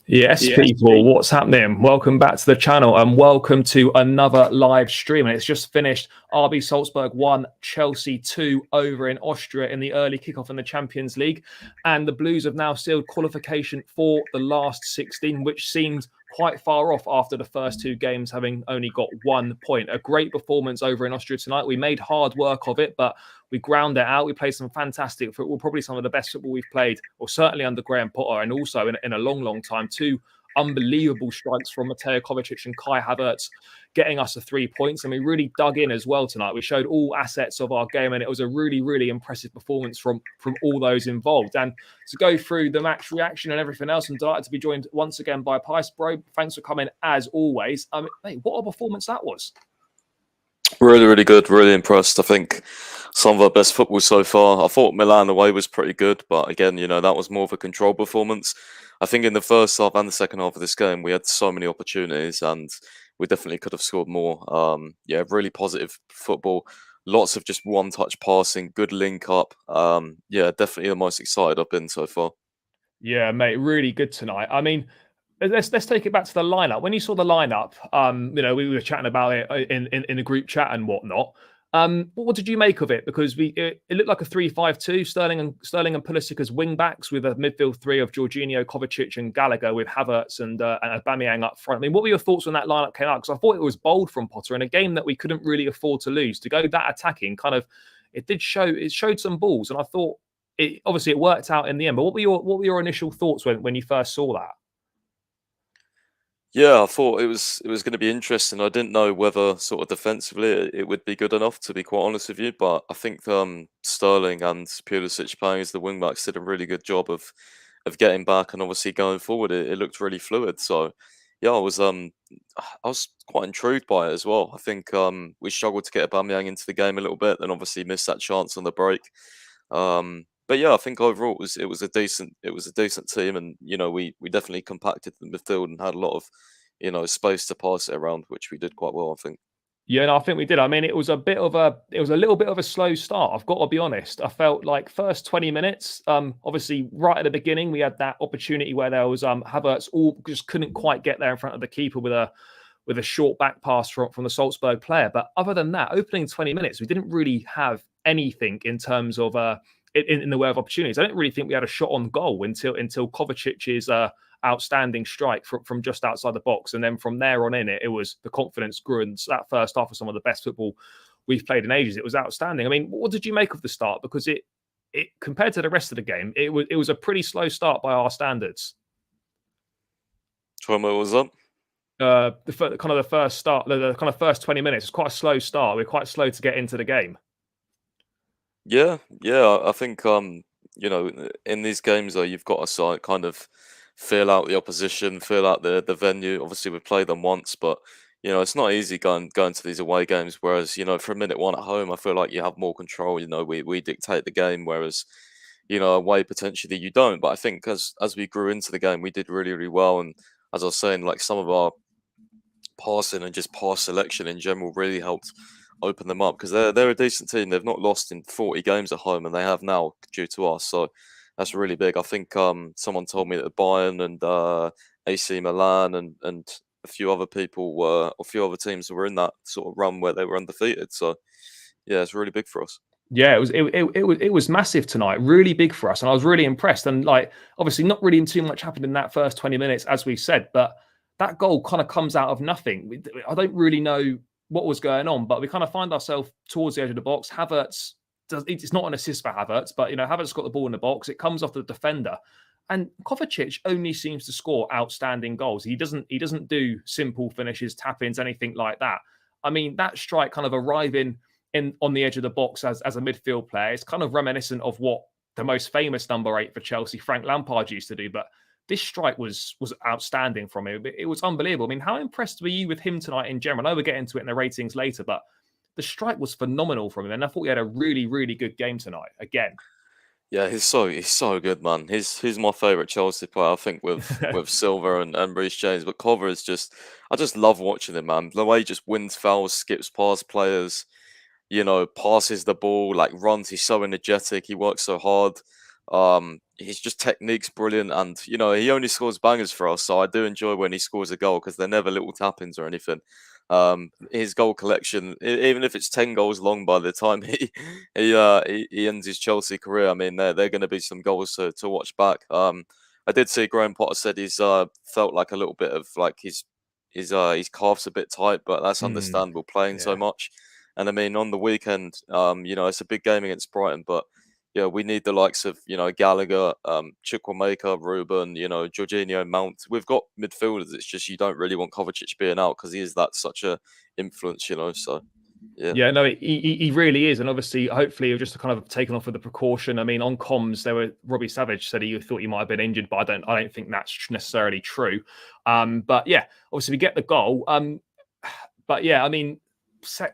Yes, people, what's happening? Welcome back to the channel and welcome to another live stream. And it's just finished. RB Salzburg 1, Chelsea 2 over in Austria in the early kickoff in the Champions League. And the Blues have now sealed qualification for the last 16, which seemed quite far off after the first two games, having only got 1 point. A great performance over in Austria tonight. We made hard work of it, but we ground it out. We played some fantastic football, probably some of the best football we've played, or certainly under Graham Potter, and also in a long, long time. Two unbelievable strikes from Mateo Kovacic and Kai Havertz, getting us the 3 points. And we really dug in as well tonight. We showed all assets of our game, and it was a really, really impressive performance from all those involved. And to go through the match reaction and everything else, I'm delighted to be joined once again by Pys. Bro, thanks for coming as always. Mate, what a performance that was. Really, really good. Really impressed. I think some of our best football so far. I thought Milan away was pretty good, but again, that was more of a control performance. I think in the first half and the second half of this game, we had so many opportunities and we definitely could have scored more. Really positive football. Lots of just one-touch passing, good link up. Definitely the most excited I've been so far. Yeah, mate, really good tonight. I mean, let's take it back to the lineup. When you saw the lineup, we were chatting about it in a group chat and whatnot. What did you make of it? Because it looked like a 3-5-2. Sterling and Pulisic as wing backs with a midfield three of Jorginho, Kovacic, and Gallagher with Havertz and Aubameyang up front. I mean, what were your thoughts when that lineup came out? Because I thought it was bold from Potter in a game that we couldn't really afford to lose. To go that attacking, it showed some balls, and I thought it worked out in the end. But what were your initial thoughts when you first saw that? Yeah, I thought it was going to be interesting. I didn't know whether sort of defensively it would be good enough, to be quite honest with you. But I think Sterling and Pulisic playing as the wing backs did a really good job of getting back and obviously going forward. It looked really fluid. So yeah, I was quite intrigued by it as well. I think we struggled to get Aubameyang into the game a little bit, and obviously missed that chance on the break. But yeah, I think overall it was a decent team, and we definitely compacted the midfield and had a lot of space to pass it around, which we did quite well, I think. Yeah, no, I think we did. I mean, it was a little bit of a slow start. I've got to be honest. I felt like first 20 minutes, obviously right at the beginning, we had that opportunity where there was Havertz just couldn't quite get there in front of the keeper with a short back pass from the Salzburg player. But other than that, opening 20 minutes, we didn't really have anything in terms of in the way of opportunities. I don't really think we had a shot on goal until Kovacic's outstanding strike from just outside the box, and then from there on in, it was the confidence grew, and that first half was some of the best football we've played in ages. It was outstanding. I mean, what did you make of the start? Because it compared to the rest of the game, it was a pretty slow start by our standards. What was up? The first 20 minutes. It's quite a slow start. We're quite slow to get into the game. Yeah. I think in these games though, you've got to kind of feel out the opposition, feel out the venue. Obviously, we've played them once, but it's not easy going to these away games. Whereas for minute one at home, I feel like you have more control. We dictate the game, whereas away potentially you don't. But I think as we grew into the game, we did really, really well. And as I was saying, like some of our passing and just pass selection in general really helped open them up, because they're a decent team. They've not lost in 40 games at home, and they have now due to us. So that's really big. I think someone told me that Bayern and AC Milan and a few other teams were in that sort of run where they were undefeated. So yeah, it's really big for us. Yeah, it was massive tonight, really big for us, and I was really impressed. And obviously, not really too much happened in that first 20 minutes, as we said, but that goal kind of comes out of nothing. I don't really know what was going on, but we kind of find ourselves towards the edge of the box. Havertz it's not an assist for Havertz, but Havertz got the ball in the box. It comes off the defender, and Kovacic only seems to score outstanding goals. He doesn't do simple finishes, tap-ins, anything like that. I mean, that strike kind of arriving on the edge of the box as a midfield player, it's kind of reminiscent of what the most famous number 8 for Chelsea, Frank Lampard, used to do. But this strike was outstanding from him. It was unbelievable. I mean, how impressed were you with him tonight in general? I know we'll get into it in the ratings later, but the strike was phenomenal from him, and I thought he had a really, really good game tonight again. Yeah, he's so good, man. He's my favourite Chelsea player, I think, with Silva and Reece James. But Cover is I just love watching him, man. The way he just wins fouls, skips past players, passes the ball, runs. He's so energetic. He works so hard. His just technique's brilliant, and he only scores bangers for us. So I do enjoy when he scores a goal because they're never little tap-ins or anything. His goal collection, even if it's 10 goals long by the time he ends his Chelsea career, I mean, they're going to be some goals to watch back. I did see Graham Potter said he's felt like a little bit of like his calves a bit tight, but that's understandable playing so Yeah. much. And I mean, on the weekend, it's a big game against Brighton, but yeah, we need the likes of Gallagher, Chukwuemeka, Ruben, Jorginho, Mount. We've got midfielders. It's just you don't really want Kovacic being out because he is such a influence, So yeah. Yeah, no, he really is, and obviously, hopefully, he'll just kind of taken off with the precaution. I mean, on comms, Robbie Savage said he thought he might have been injured, but I don't think that's necessarily true. But yeah, obviously, we get the goal. But yeah, I mean,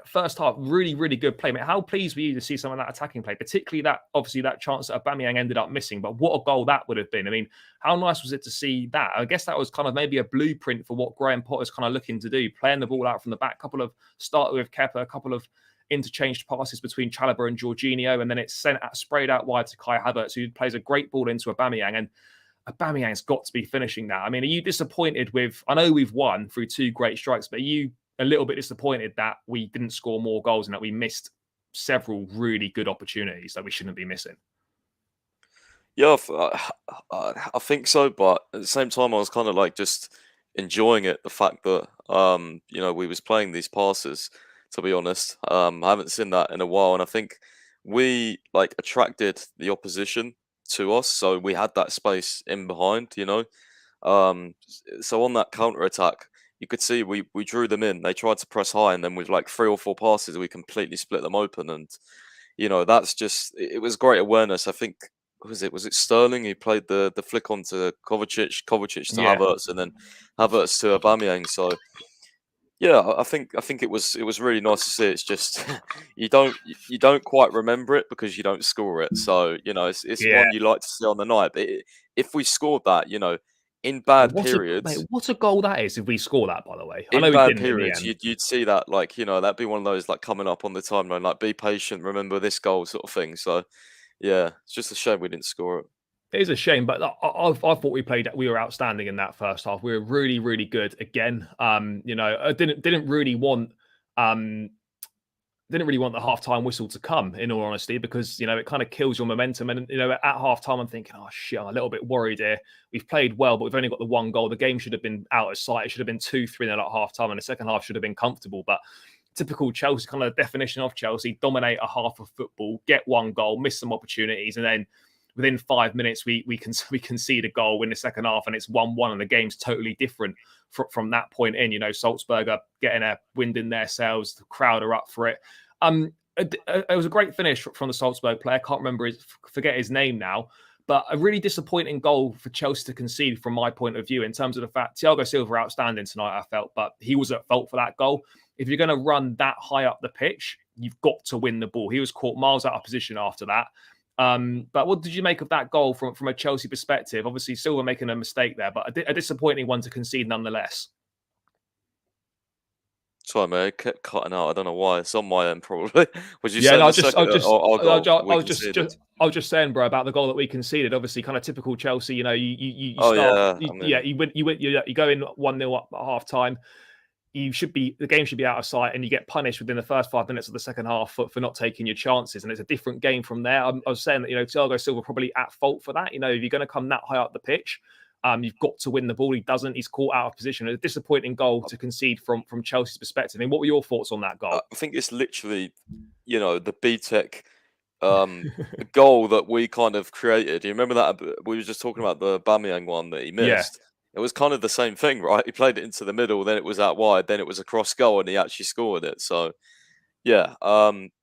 first half, really, really good play. Mate, how pleased were you to see some of that attacking play, particularly that chance that Aubameyang ended up missing? But what a goal that would have been. I mean, how nice was it to see that? I guess that was kind of maybe a blueprint for what Graham Potter's kind of looking to do, playing the ball out from the back. Started with Kepa, a couple of interchanged passes between Chalobah and Jorginho, and then it's sprayed out wide to Kai Havertz, who plays a great ball into Aubameyang. And Aubameyang's got to be finishing that. I mean, are you disappointed with? I know we've won through 2 great strikes, but are you a little bit disappointed that we didn't score more goals and that we missed several really good opportunities that we shouldn't be missing? Yeah, I think so, but at the same time, I was kind of like just enjoying it. The fact that we was playing these passes. To be honest, I haven't seen that in a while, and I think we like attracted the opposition to us, so we had that space in behind. So on that counter attack, you could see we drew them in. They tried to press high, and then with like 3 or 4 passes, we completely split them open, and that's just it was great awareness. I think was it Sterling who played the flick on to Kovacic to Yeah. Havertz, and then Havertz to Aubameyang. So yeah, I think it was really nice to see. It's just you don't quite remember it because you don't score it. So it's Yeah. one you like to see on the night. But if we scored that, in bad periods, What a goal that is if we score that, by the way. I in know we bad didn't in the periods, end. you'd see that like that'd be one of those like coming up on the timeline, like be patient, remember this goal sort of thing. So yeah, it's just a shame we didn't score it. It is a shame, but I thought we were outstanding in that first half. We were really, really good again. I didn't really want the halftime whistle to come, in all honesty, because it kind of kills your momentum. And at halftime, I'm thinking, oh shit, I'm a little bit worried here. We've played well, but we've only got the 1 goal. The game should have been out of sight. It should have been 2-3 at halftime, and the second half should have been comfortable. But typical Chelsea, kind of the definition of Chelsea: dominate a half of football, get 1 goal, miss some opportunities, and then within 5 minutes we concede a goal in the second half, and it's 1-1, and the game's totally different from that point in. Salzburg are getting a wind in their sails. The crowd are up for it. It was a great finish from the Salzburg player. Can't forget his name now. But a really disappointing goal for Chelsea to concede from my point of view, in terms of the fact Thiago Silva outstanding tonight, I felt, but he was at fault for that goal. If you're going to run that high up the pitch, you've got to win the ball. He was caught miles out of position after that. But what did you make of that goal from a Chelsea perspective? Obviously, Silva making a mistake there, but a disappointing one to concede nonetheless. Sorry, mate, it kept cutting out. I don't know why. It's on my end, probably. Was you Yeah, saying no, the second our goal we conceded? I was just saying, bro, about the goal that we conceded. Obviously, kind of typical Chelsea. You Oh start, yeah, I mean, you go in 1-0 up at half time. The game should be out of sight, and you get punished within the first 5 minutes of the second half for not taking your chances. And it's a different game from there. I was saying that Thiago Silva probably at fault for that. If you're going to come that high up the pitch, you've got to win the ball. He doesn't. He's caught out of position. A disappointing goal to concede from Chelsea's perspective. I mean, what were your thoughts on that goal? I think it's literally, the BTEC goal that we kind of created. You remember that we were just talking about the Aubameyang one that he Yeah. missed. It was kind of the same thing, right? He played it into the middle, then it was out wide, then it was a cross goal, and he actually scored it. So yeah,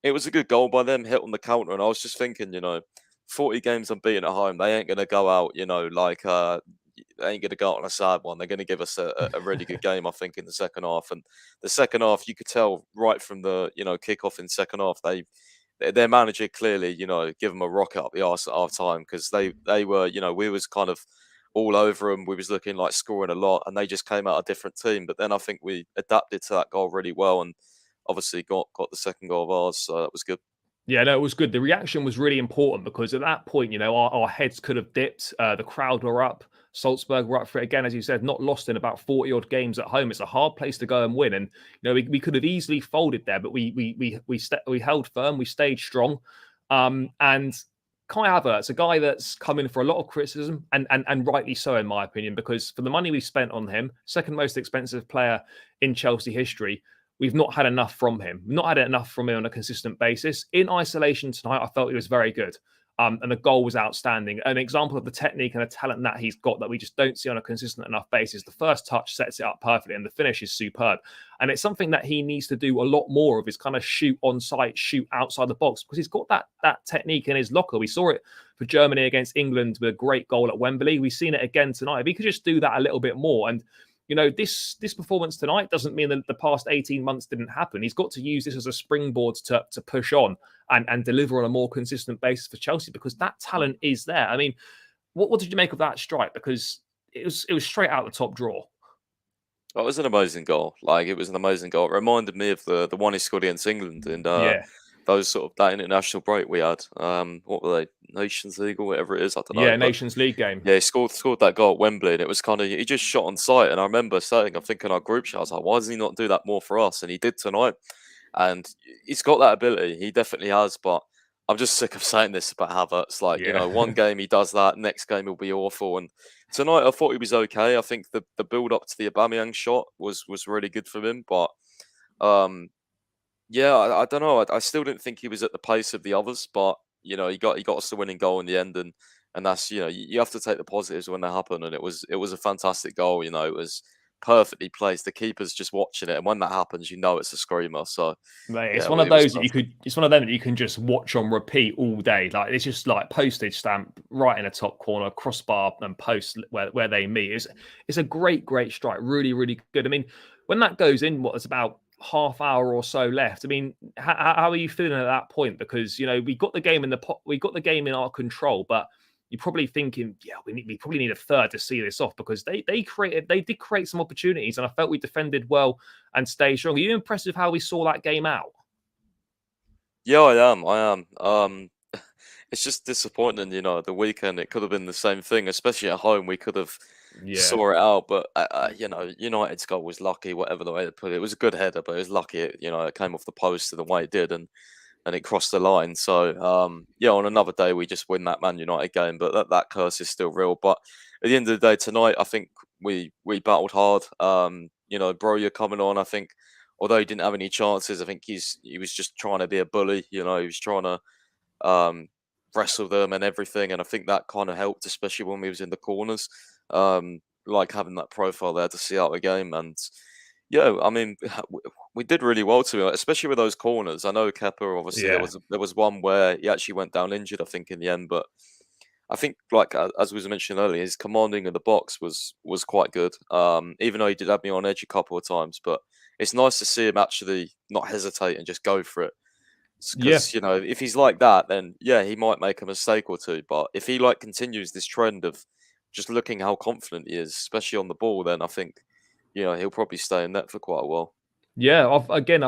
it was a good goal by them, hit on the counter, and I was just thinking, 40 games unbeaten at home, they ain't gonna go out, like they ain't gonna go out on a sad one. They're gonna give us a really good game, I think, in the second half. And the second half, you could tell right from the kickoff in second half, their manager clearly, give them a rocket up the arse at half time, because they were, we was kind of all over them. We was looking like scoring a lot, and they just came out a different team. But then I think we adapted to that goal really well, and obviously got the second goal of ours, so that was good. Yeah, no, it was good. The reaction was really important because at that point, our heads could have dipped. The crowd were up. Salzburg were up for it again, as you said, not lost in about 40 odd games at home. It's a hard place to go and win, and we could have easily folded there, but we held firm. We stayed strong, and Kai Havertz, a guy that's come in for a lot of criticism, and rightly so, in my opinion, because for the money we spent on him, second most expensive player in Chelsea history, we've not had enough from him. Not had enough from him on a consistent basis. In isolation tonight, I felt he was very good. And the goal was outstanding. An example of the technique and the talent that he's got that we just don't see on a consistent enough basis. The first touch sets it up perfectly and the finish is superb. And it's something that he needs to do a lot more of, is kind of shoot on site, shoot outside the box, because he's got that technique in his locker. We saw it for Germany against England with a great goal at Wembley. We've seen it again tonight. If he could just do that a little bit more. And this performance tonight doesn't mean that the past 18 months didn't happen. He's got to use this as a springboard to push on and deliver on a more consistent basis for Chelsea, because that talent is there. I mean, what did you make of that strike? Because it was straight out the top drawer. Oh, it was an amazing goal. Like, it was an amazing goal. It reminded me of the one he scored against England and Yeah. those sort of that international break we had. What were they? Nations League or whatever it is. I don't know. Yeah, But Nations League game. yeah, he scored that goal at Wembley, and it was kind of, he just shot on sight. And I remember saying, I think in our group chat, I was like, why does he not do that more for us? And he did tonight. And he's got that ability. He definitely has. But I'm just sick of saying this about Havertz. Like, Yeah. one game he does that, next game he'll be awful. And tonight I thought he was okay. I think the build up to the Aubameyang shot was really good for him. But yeah, I don't know. I still didn't think he was at the pace of the others. But he got us the winning goal in the end, and that's, you have to take the positives when they happen. And it was a fantastic goal. It was perfectly placed. The keeper's just watching it, and when that happens, it's a screamer. So Mate, yeah, it's one of it was those that perfect. it's one of them that you can just watch on repeat all day. Like, it's just like postage stamp right in the top corner, crossbar and post where they meet. It's a great strike. Really, really good. I mean, when that goes in, it's about half hour or so left. I mean, how are you feeling at that point? Because we got the game we got the game in our control, but you're probably thinking, yeah, we probably need a third to see this off, because they did create some opportunities, and I felt we defended well and stayed strong. Are you impressed with how we saw that game out? Yeah, I am. I am. It's just disappointing. The weekend it could have been the same thing, especially at home. We could have Yeah, saw it out, but United's goal was lucky. Whatever the way to put it, it was a good header, but it was lucky. It came off the post the way it did, and it crossed the line. So yeah, on another day we just win that Man United game, but that curse is still real. But at the end of the day tonight, I think we battled hard. Broja coming on, I think, although he didn't have any chances, I think he was just trying to be a bully. He was trying to wrestle them and everything, and I think that kind of helped, especially when we was in the corners. Like having that profile there to see out the game, and yeah, I mean, we did really well to it, especially with those corners. I know Kepa, obviously, yeah, there was one where he actually went down injured, I think, in the end, but I think, like as was mentioned earlier, his commanding of the box was quite good. Even though he did have me on edge a couple of times, but it's nice to see him actually not hesitate and just go for it. yeah. Because if he's like that, then yeah, he might make a mistake or two. But if he continues this trend of just looking how confident he is, especially on the ball, then I think he'll probably stay in net for quite a while. Yeah, I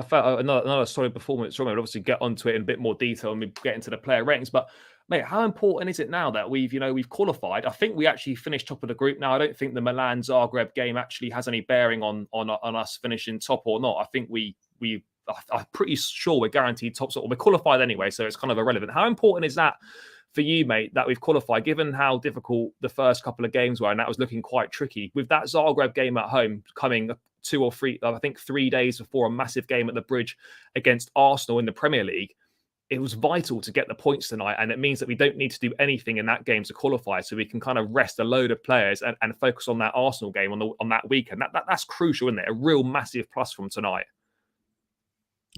felt another solid performance from him. We'll obviously get onto it in a bit more detail and we get into the player ratings. But mate, how important is it now that we've qualified? I think we actually finished top of the group now. I don't think the Milan Zagreb game actually has any bearing on us finishing top or not. I think I'm pretty sure we're guaranteed top. We're qualified anyway, so it's kind of irrelevant. How important is that for you, mate, that we've qualified, given how difficult the first couple of games were, and that was looking quite tricky with that Zagreb game at home coming 2 or 3, I think 3 days before a massive game at the Bridge against Arsenal in the Premier League? It was vital to get the points tonight, and it means that we don't need to do anything in that game to qualify, so we can kind of rest a load of players and focus on that Arsenal game on that weekend. That's crucial, isn't it? A real massive plus from tonight.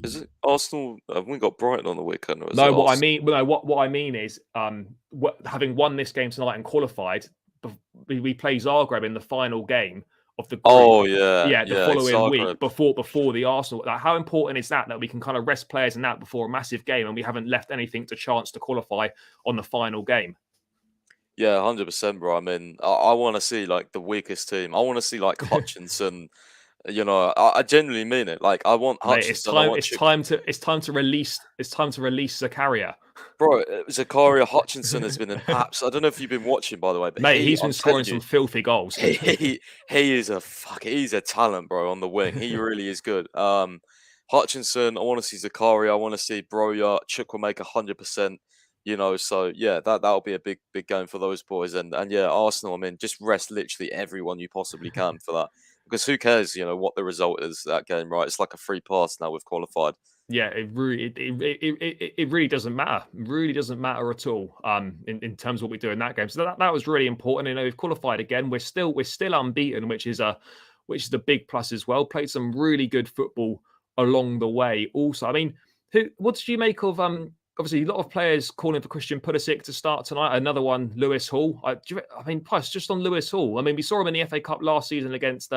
Is it Arsenal? Have we got Brighton on the weekend, or is it No, Arsenal? what I mean is, having won this game tonight and qualified, we play Zagreb in the final game of the group. Oh yeah, Yeah, the yeah, following week Zagreb. before the Arsenal. Like, how important is that we can kind of rest players in that before a massive game, and we haven't left anything to chance to qualify on the final game? Yeah, 100%, bro. I mean, I want to see like the weakest team. I want to see like Hutchinson, You know, I genuinely mean it. Like, I want Mate, Hutchinson. I want it's time to release Zakaria. Bro, Zakaria Hutchinson has been an abs. I don't know if you've been watching, by the way, but Mate, he's I'm been scoring telling some you, filthy goals. he is he's a talent, bro, on the wing. He really is good. Hutchinson, I want to see Zakaria. I want to see Broja. Chuk will make 100%. You know, so yeah, that'll be a big game for those boys. And yeah, Arsenal. I mean, just rest literally everyone you possibly can for that, because who cares? You know what the result is that game, right? It's like a free pass now. We've qualified. Yeah, it really doesn't matter. It really doesn't matter at all. In terms of what we do in that game. So that was really important. You know, we've qualified again. We're still unbeaten, which is the big plus as well. Played some really good football along the way. Also, I mean, what did you make of obviously a lot of players calling for Christian Pulisic to start tonight. Another one, Lewis Hall. I mean, plus just on Lewis Hall. I mean, we saw him in the FA Cup last season against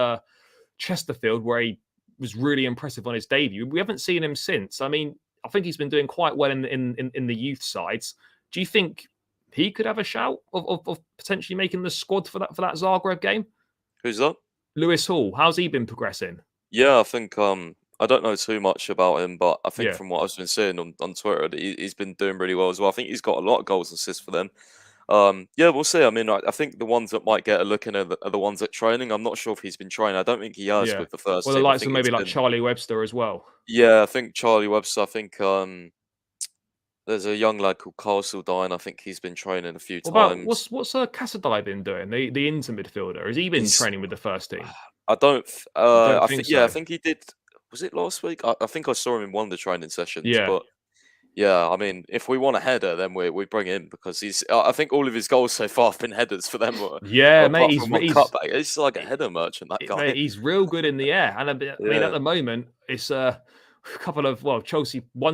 Chesterfield, where he was really impressive on his debut. We haven't seen him since. I mean, I think he's been doing quite well in the youth sides. Do you think he could have a shout of potentially making the squad for that Zagreb game? Who's that? Lewis Hall. How's he been progressing? Yeah, I think I don't know too much about him, but I think Yeah. from what I've been seeing on Twitter, that he's been doing really well as well. I think he's got a lot of goals and assists for them. Yeah, we'll see. I mean, I think the ones that might get a look in are the ones at training. I'm not sure if he's been training. I don't think he has Yeah. with the first Well, the team. I likes of think maybe it's like been Charlie Webster as well. yeah. I think Charlie Webster. I think there's a young lad called Castledine. I think he's been training a few What about times. what's Cassadine been doing? The inter midfielder. Has he been He's training with the first team? I don't. Don't I think think yeah. I so. think he did. Was it last week? I think I saw him in one of the training sessions, Yeah. but. Yeah, I mean, if we want a header, then we bring him because he's. I think all of his goals so far have been headers for them, Yeah, mate. apart from one cutback. It's like a header merchant, that Mate, guy. he's real good in the air. And I mean, at Yeah, the moment, it's a couple of one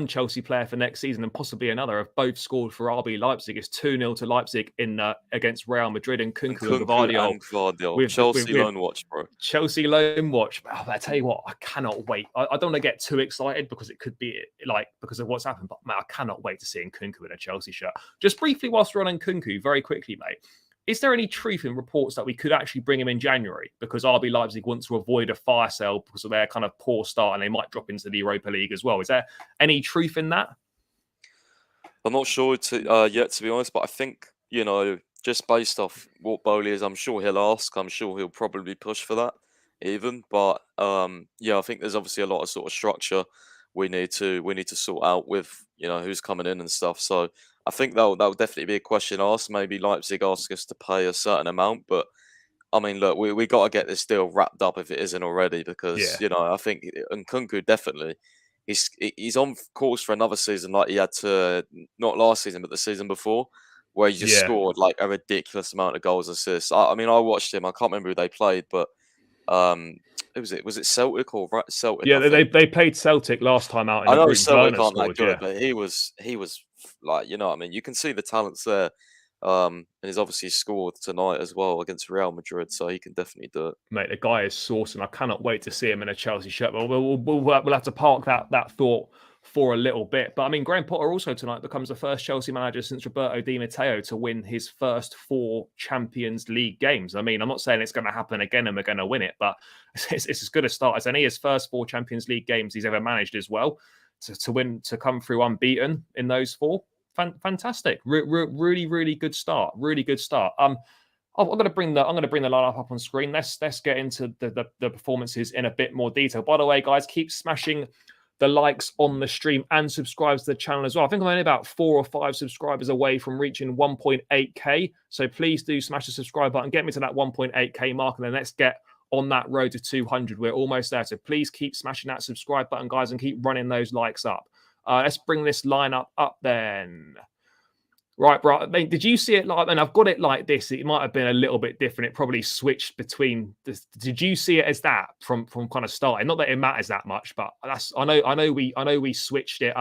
Chelsea player for next season and possibly another have both scored for RB Leipzig. It's 2-0 to Leipzig in against Real Madrid, and and Nkunku and Kunku Gvardiol and Gvardiol, with Chelsea loan watch, bro. Chelsea loan watch. Oh, I tell you what, I cannot wait. I don't want to get too excited because it could be like because of what's happened, but man, I cannot wait to see Nkunku in a Chelsea shirt. Just briefly, whilst we're on Nkunku, very quickly, mate. Is there any truth in reports that we could actually bring him in January because RB Leipzig wants to avoid a fire sale because of their kind of poor start and they might drop into the Europa League as well? Is there any truth in that? I'm not sure yet, to be honest, but I think just based off what Bowley is, I'm sure he'll ask. I'm sure he'll probably push for that, even. But yeah, I think there's obviously a lot of sort of structure we need to sort out with who's coming in and stuff. So I think that'll definitely be a question asked. Maybe Leipzig ask us to pay a certain amount, but I mean, look, we got to get this deal wrapped up if it isn't already, because Yeah. I think Nkunku definitely he's on course for another season like he had to not last season but the season before, where he just Yeah. scored like a ridiculous amount of goals and assists. I mean, I watched him. I can't remember who they played, but who was it? Was it Celtic or Celtic? Yeah, I think. they played Celtic last time out in I the know group. Celtic Werner aren't that scored, good, yeah. but he was like, what I mean, you can see the talents there. And he's obviously scored tonight as well against Real Madrid, so he can definitely do it. Mate, the guy is sauce, and I cannot wait to see him in a Chelsea shirt. But we'll have to park that thought for a little bit. But I mean, Graham Potter also tonight becomes the first Chelsea manager since Roberto Di Matteo to win his first 4 Champions League games. I mean, I'm not saying it's going to happen again and we're going to win it, but it's as good a start as any. His first 4 Champions League games he's ever managed as well. To come through unbeaten in those 4. Fantastic. Really good start. Really good start. I'm going to bring the lineup up on screen. Let's get into the performances in a bit more detail. By the way, guys, keep smashing the likes on the stream and subscribe to the channel as well. I think I'm only about 4 or 5 subscribers away from reaching 1.8k. So please do smash the subscribe button, get me to that 1.8k mark, and then let's get on that road to 200. We're almost there. So please keep smashing that subscribe button, guys, and keep running those likes up. Let's bring this lineup up then. Right, bro. I mean, did you see it like? And I've got it like this. It might have been a little bit different. It probably switched between. Did you see it as that from kind of starting? Not that it matters that much, but that's. I know we switched it.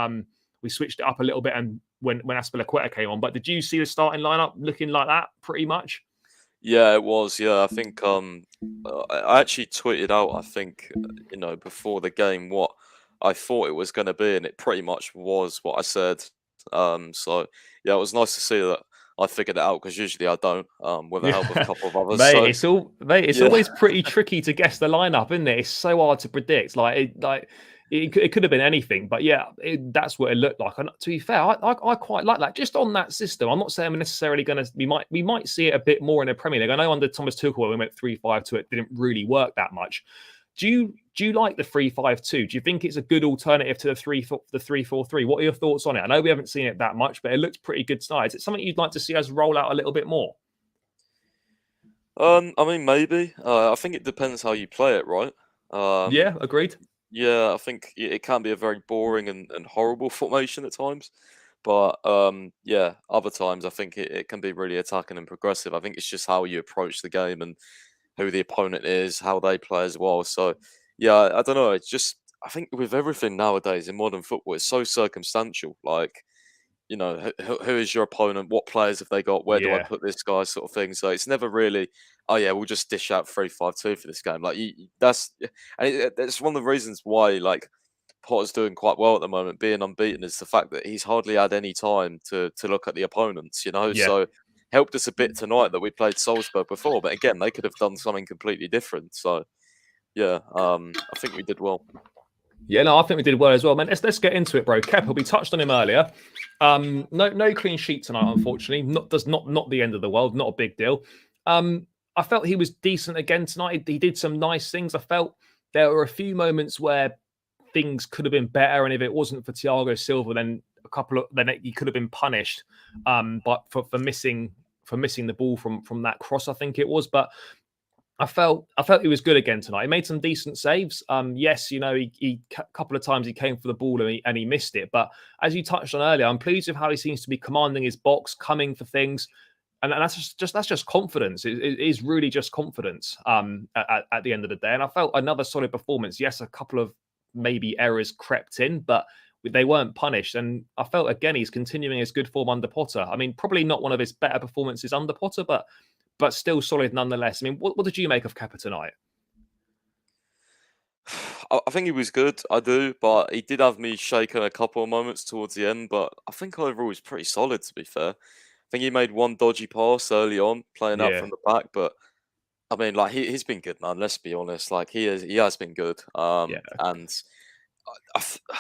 We switched it up a little bit, and when Aspilicueta came on. But did you see the starting lineup looking like that pretty much? Yeah, it was. Yeah, I think I actually tweeted out. I think before the game what I thought it was going to be, and it pretty much was what I said. So yeah, it was nice to see that I figured it out because usually I don't, with the help of a Yeah, couple of others. mate, So it's yeah, always pretty tricky to guess the lineup, isn't it? It's so hard to predict. It could have been anything, but yeah, that's what it looked like. And to be fair, I quite like that. Just on that system, I'm not saying we're necessarily going to. We might see it a bit more in the Premier League. I know under Thomas Tuchel when we went 3-5-2, it didn't really work that much. Do you like the 3-5-2? Do you think it's a good alternative to the 3-4-3? What are your thoughts on it? I know we haven't seen it that much, but it looks pretty good tonight. Is it something you'd like to see us roll out a little bit more? I mean maybe. I think it depends how you play it, right? Um, Yeah, agreed. yeah, I think it can be a very boring and horrible formation at times. But yeah, other times I think it can be really attacking and progressive. I think it's just how you approach the game and who the opponent is, how they play as well. So yeah, I don't know. It's just I think with everything nowadays in modern football, it's so circumstantial. Like who is your opponent? What players have they got? Where do I Yeah, put this guy? Sort of thing. So it's never really, oh yeah, we'll just dish out 3-5-2 for this game. Like that's and that's one of the reasons why like Potter's doing quite well at the moment, being unbeaten, is the fact that he's hardly had any time to look at the opponents. yeah. So helped us a bit tonight that we played Salzburg before, but again they could have done something completely different. So yeah, I think we did well. Yeah, no, I think we did well as well, man. Let's get into it, bro. Keppel, we touched on him earlier. No clean sheet tonight, unfortunately. Not the end of the world. Not a big deal. I felt he was decent again tonight. He did some nice things. I felt there were a few moments where things could have been better, and if it wasn't for Thiago Silva, then he could have been punished. But for missing the ball from that cross, I think it was. But I felt he was good again tonight. He made some decent saves. Yes, he a couple of times he came for the ball and he missed it. But as you touched on earlier, I'm pleased with how he seems to be commanding his box, coming for things, and that's just confidence. It is really just confidence. At the end of the day, and I felt another solid performance. Yes, a couple of maybe errors crept in, but they weren't punished. And I felt again he's continuing his good form under Potter. I mean, probably not one of his better performances under Potter, but still solid nonetheless. I mean, what did you make of Kepa tonight? I think he was good, I do, but he did have me shaken a couple of moments towards the end. But I think overall he's pretty solid, to be fair. I think he made one dodgy pass early on, playing out Yeah, from the back. But I mean, like he's been good, man. Let's be honest. Like he has been good. yeah, And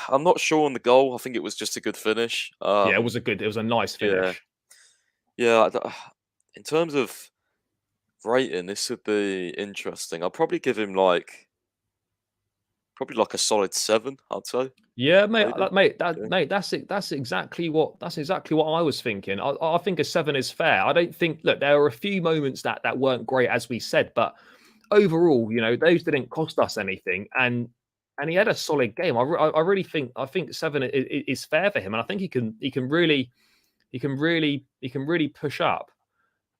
I'm not sure on the goal. I think it was just a good finish. yeah. It was a nice Yeah, finish. yeah. In terms of rating, this would be interesting. I'll probably give him probably like a solid 7. I'd say Yeah, mate, maybe. Yeah. that's exactly what I was thinking. I think a 7 is fair. I don't think. Look, there were a few moments that weren't great, as we said, but overall, those didn't cost us anything, and he had a solid game. I really think 7 is fair for him, and I think he can really push up,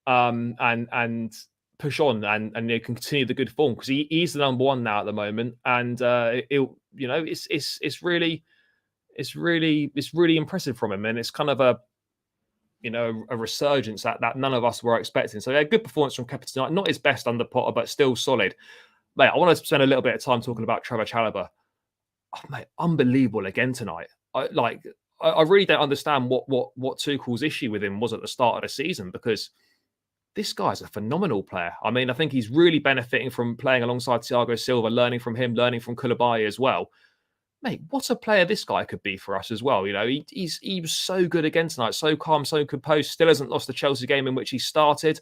and push on, and continue the good form because he's the number one now at the moment, and it's really impressive from him, and it's kind of a resurgence that none of us were expecting. So yeah, good performance from Kepa tonight. Not his best under Potter, but still solid. Mate, I want to spend a little bit of time talking about Trevor Chalobah. Oh, mate, unbelievable again tonight. I really don't understand what Tuchel's issue with him was at the start of the season, because this guy's a phenomenal player. I mean, I think he's really benefiting from playing alongside Thiago Silva, learning from him, learning from Koulibaly as well. Mate, what a player this guy could be for us as well. He was so good again tonight, so calm, so composed. Still hasn't lost the Chelsea game in which he started.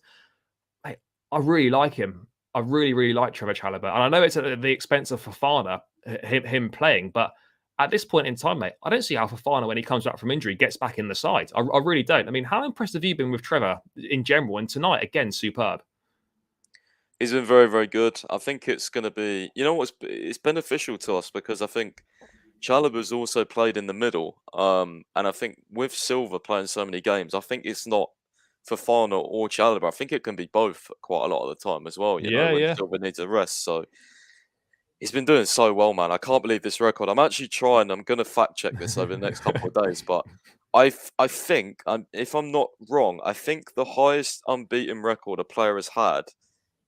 Mate, I really like him. I really, really like Trevor Chalobah. And I know it's at the expense of Fofana, him playing, but at this point in time, mate, I don't see how Fofana, when he comes back from injury, gets back in the side. I really don't. I mean, how impressed have you been with Trevor in general? And tonight, again, superb. He's been very, very good. I think it's going to be, it's beneficial to us because I think Chalobah's also played in the middle. And I think with Silva playing so many games, I think it's not Fofana or Chalobah. I think it can be both quite a lot of the time as well, Yeah, when yeah. Silva needs a rest. So he's been doing so well, man. I can't believe this record. I'm actually trying. I'm going to fact check this over the next couple of days, but I think, if I'm not wrong, I think the highest unbeaten record a player has had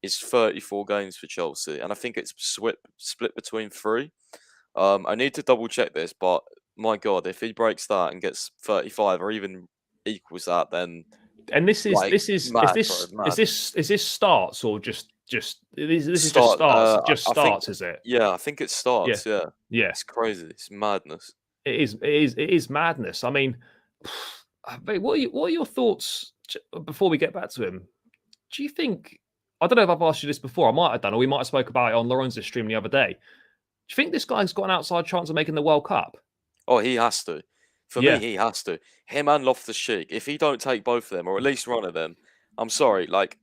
is 34 games for Chelsea, and I think it's split between 3. I need to double check this, but my God, if he breaks that and gets 35 or even equals that, then And this is Like, this is mad, bro, mad. is this starts or just this is just Start. starts? Just I think, starts, is it? yeah, I think it Yeah, starts. Yeah, yeah. it's crazy. It's madness. It is madness. I mean, mate, what are your thoughts before we get back to him? Do you think? I don't know if I've asked you this before. I might have done, or we might have spoke about it on Lorenzo's stream the other day. Do you think this guy's got an outside chance of making the World Cup? Oh, he has to. For me, Yeah, he has to. Him and Loftus-Cheek. If he don't take both of them, or at least one of them, I'm sorry. Like,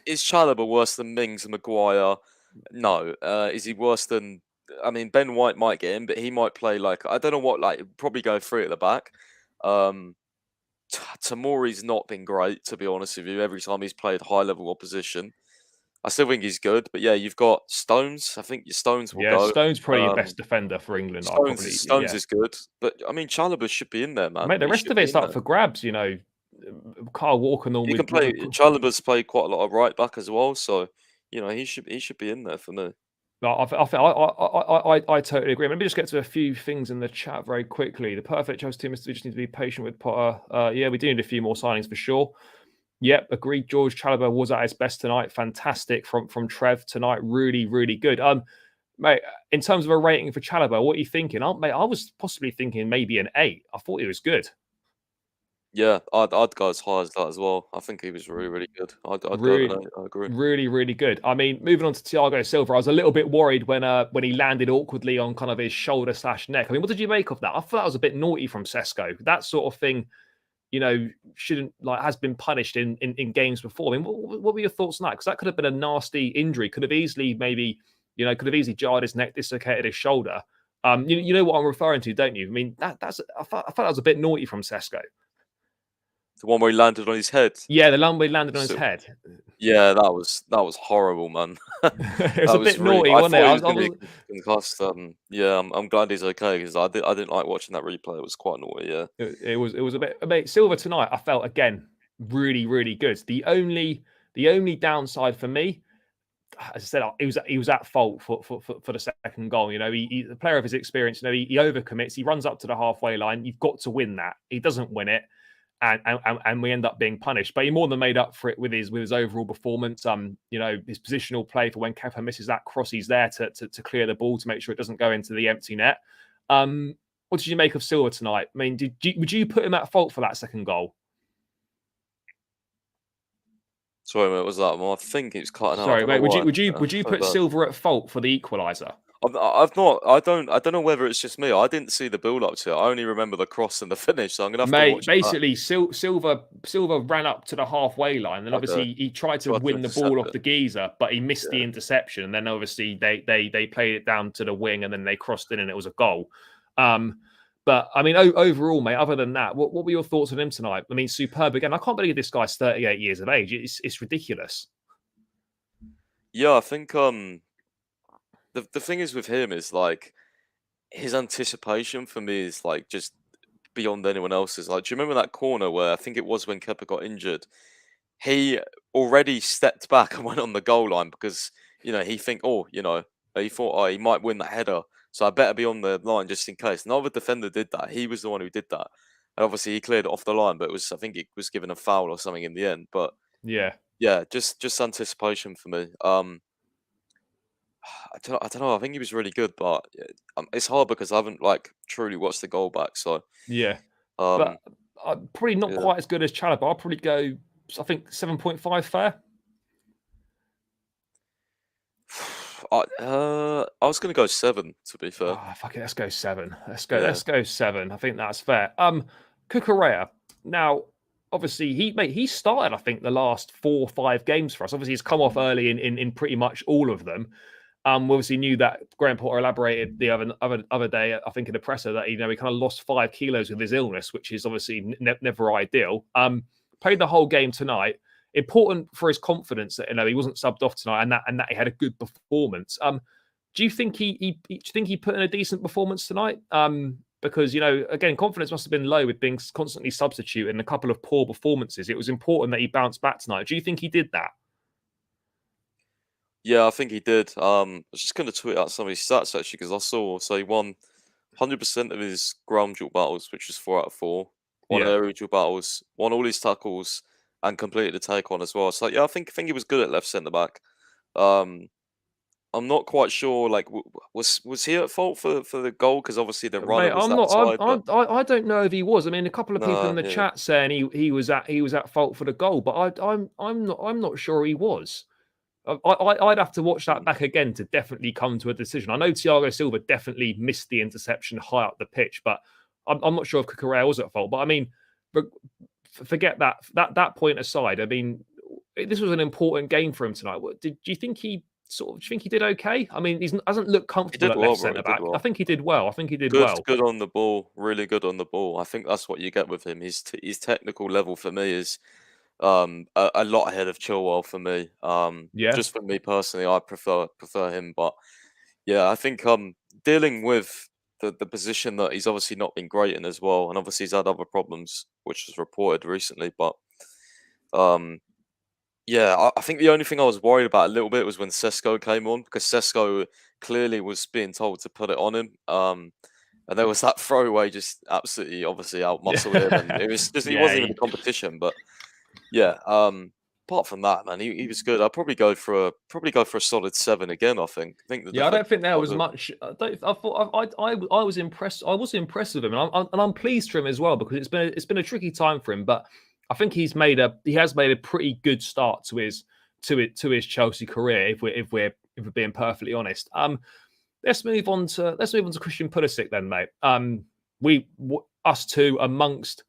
is Chalobah worse than Mings and Maguire? No. Is he worse than? I mean, Ben White might get in, but he might play like I don't know what. Like, probably go three at the back. Um, Tamori's not been great, to be honest with you. Every time he's played high-level opposition, I still think he's good. But yeah, you've got Stones. I think your Stones will yeah. go. Stone's probably your Um, best defender for England. I Stones probably is Stones yeah. is good, but I mean Chalobah should be in there, man. Mate, the He rest should of be it's in up there. for grabs. You know, Kyle Walker He normally can play. Chalobah's played quite a lot of right back as well, so you know he should be in there for me. I totally agree. Let me just get to a few things in the chat very quickly. The perfect Chelsea team is we just need to be patient with Potter. Yeah, we do need a few more signings for sure. Yep, agreed. George Chalobah was at his best tonight. Fantastic from Trev tonight. Really, really good. Mate, in terms of a rating for Chalobah, what are you thinking? Mate, I was possibly thinking maybe an 8. I thought he was good. Yeah, I'd go as high as that as well. I think he was really really good. I'd go with Really, that. I agree. really, really good. I mean, moving on to Thiago Silva, I was a little bit worried when he landed awkwardly on kind of his shoulder / neck. I mean, what did you make of that? I thought that was a bit naughty from Sesko. That sort of thing, you know, shouldn't has been punished in games before. I mean, what were your thoughts on that? Because that could have been a nasty injury. Could have easily could have easily jarred his neck, dislocated his shoulder. You know what I'm referring to, don't you? I mean, I thought that was a bit naughty from Sesko. The one where he landed on his head. Yeah, the lumbar landed on his So head. yeah, that was horrible, man. It was That a was bit really. naughty, I wasn't it? thought he was I going to was be concussed. Yeah, I'm glad he's okay because I didn't like watching that replay. It was quite naughty. Yeah. it was a bit. I mean, Silver tonight, I felt again really really good. The only downside for me, as I said, he was at fault for the second goal. You know, he's a player of his experience. You know, he overcommits. He runs up to the halfway line. You've got to win that. He doesn't win it, and we end up being punished. But he more than made up for it with his overall performance. You know, his positional play for when Kepa misses that cross, he's there to clear the ball to make sure it doesn't go into the empty net. What did you make of Silva tonight? I mean, would you put him at fault for that second goal? Sorry, mate. What was that? Well, I think it was cutting out. I Sorry, don't know mate. Would why. you would you would you So put bad. Silva at fault for the equaliser? I've not. I don't know whether it's just me. I didn't see the build up to it. I only remember the cross and the finish. So I'm gonna have to Mate, watch it back. basically, Silva ran up to the halfway line, and Okay. obviously he tried to Tried to win the intercept ball off it. the geezer, but he missed the Yeah. interception. And then obviously they played it down to the wing, and then they crossed in, and it was a goal. But I mean, overall, mate. Other than that, what were your thoughts on him tonight? I mean, superb again. I can't believe this guy's 38 years of age. It's ridiculous. Yeah, I think the thing is with him is like his anticipation for me is like just beyond anyone else's. Like, do you remember that corner where I think it was when Kepa got injured? He already stepped back and went on the goal line because he thought, oh, he might win that header, so I better be on the line just in case. No other defender did that. He was the one who did that, and obviously he cleared it off the line, but I think it was given a foul or something in the end. But Yeah. yeah, just anticipation for me. I don't know. I think he was really good, but it's hard because I haven't like truly watched the goal back. So Yeah. um, But probably not yeah. quite as good as Chalobah. I'll probably go, I think, 7.5 fair. I was gonna go 7 to be fair. Oh, fuck it, let's go 7. Let's Yeah. go 7. I think that's fair. Cucurella. Now, obviously, he started, I think, the last 4 or 5 games for us. Obviously, he's come off early in pretty much all of them. We obviously knew that Graham Potter elaborated the other day, I think, in the presser that he kind of lost 5 kilos with his illness, which is obviously never ideal. Played the whole game tonight. Important for his confidence that he wasn't subbed off tonight, and that he had a good performance. Do you think he put in a decent performance tonight? Because again, confidence must have been low with being constantly substituted and a couple of poor performances. It was important that he bounced back tonight. Do you think he did that? Yeah, I think he did. I was just going to tweet out some of his stats actually because I saw so he won 100% of his ground duel battles, which was 4 out of 4. Won Yeah. aerial duel battles, won all his tackles, and completed the take on as well. So yeah, I think he was good at left centre back. Um, I'm not quite sure. Like, was he at fault for the goal? Because obviously the runner Mate, was I'm that not. side, but I don't know if he was. I mean, a couple of people in no, the yeah, chat saying he was at fault for the goal, but I'm not sure he was. I'd have to watch that mm, back again to definitely come to a decision. I know Thiago Silva definitely missed the interception high up the pitch, but I'm not sure if Cucurella was at fault. But I mean, forget that point aside. I mean, this was an important game for him tonight. Do you think he do you think he did okay? I mean, he hasn't looked he comfortable did at well, left bro. He centre did back. I well. think he did well. I think he did Good, well. good on the ball. Really good on the ball. I think that's what you get with him. His technical level for me is a lot ahead of Chilwell for me. Yeah, Just for me personally, I prefer him. But yeah, I think dealing with the position that he's obviously not been great in as well, and obviously he's had other problems, which was reported recently. But um, yeah, I think the only thing I was worried about a little bit was when Sesko came on because Sesko clearly was being told to put it on him. And there was that throwaway, just absolutely, obviously outmuscled him, and yeah, it was just he yeah. wasn't even a competition. But yeah, apart from that, man, he was good. I'd probably go for a solid 7 again. I think the Yeah, I defense don't think there quite was good. much. I thought I was impressed. I was impressed with him, and I'm pleased for him as well because it's been a tricky time for him. But I think he has made a pretty good start to his Chelsea career. If we're being perfectly honest. Let's move on to Christian Pulisic then, mate. Us two amongst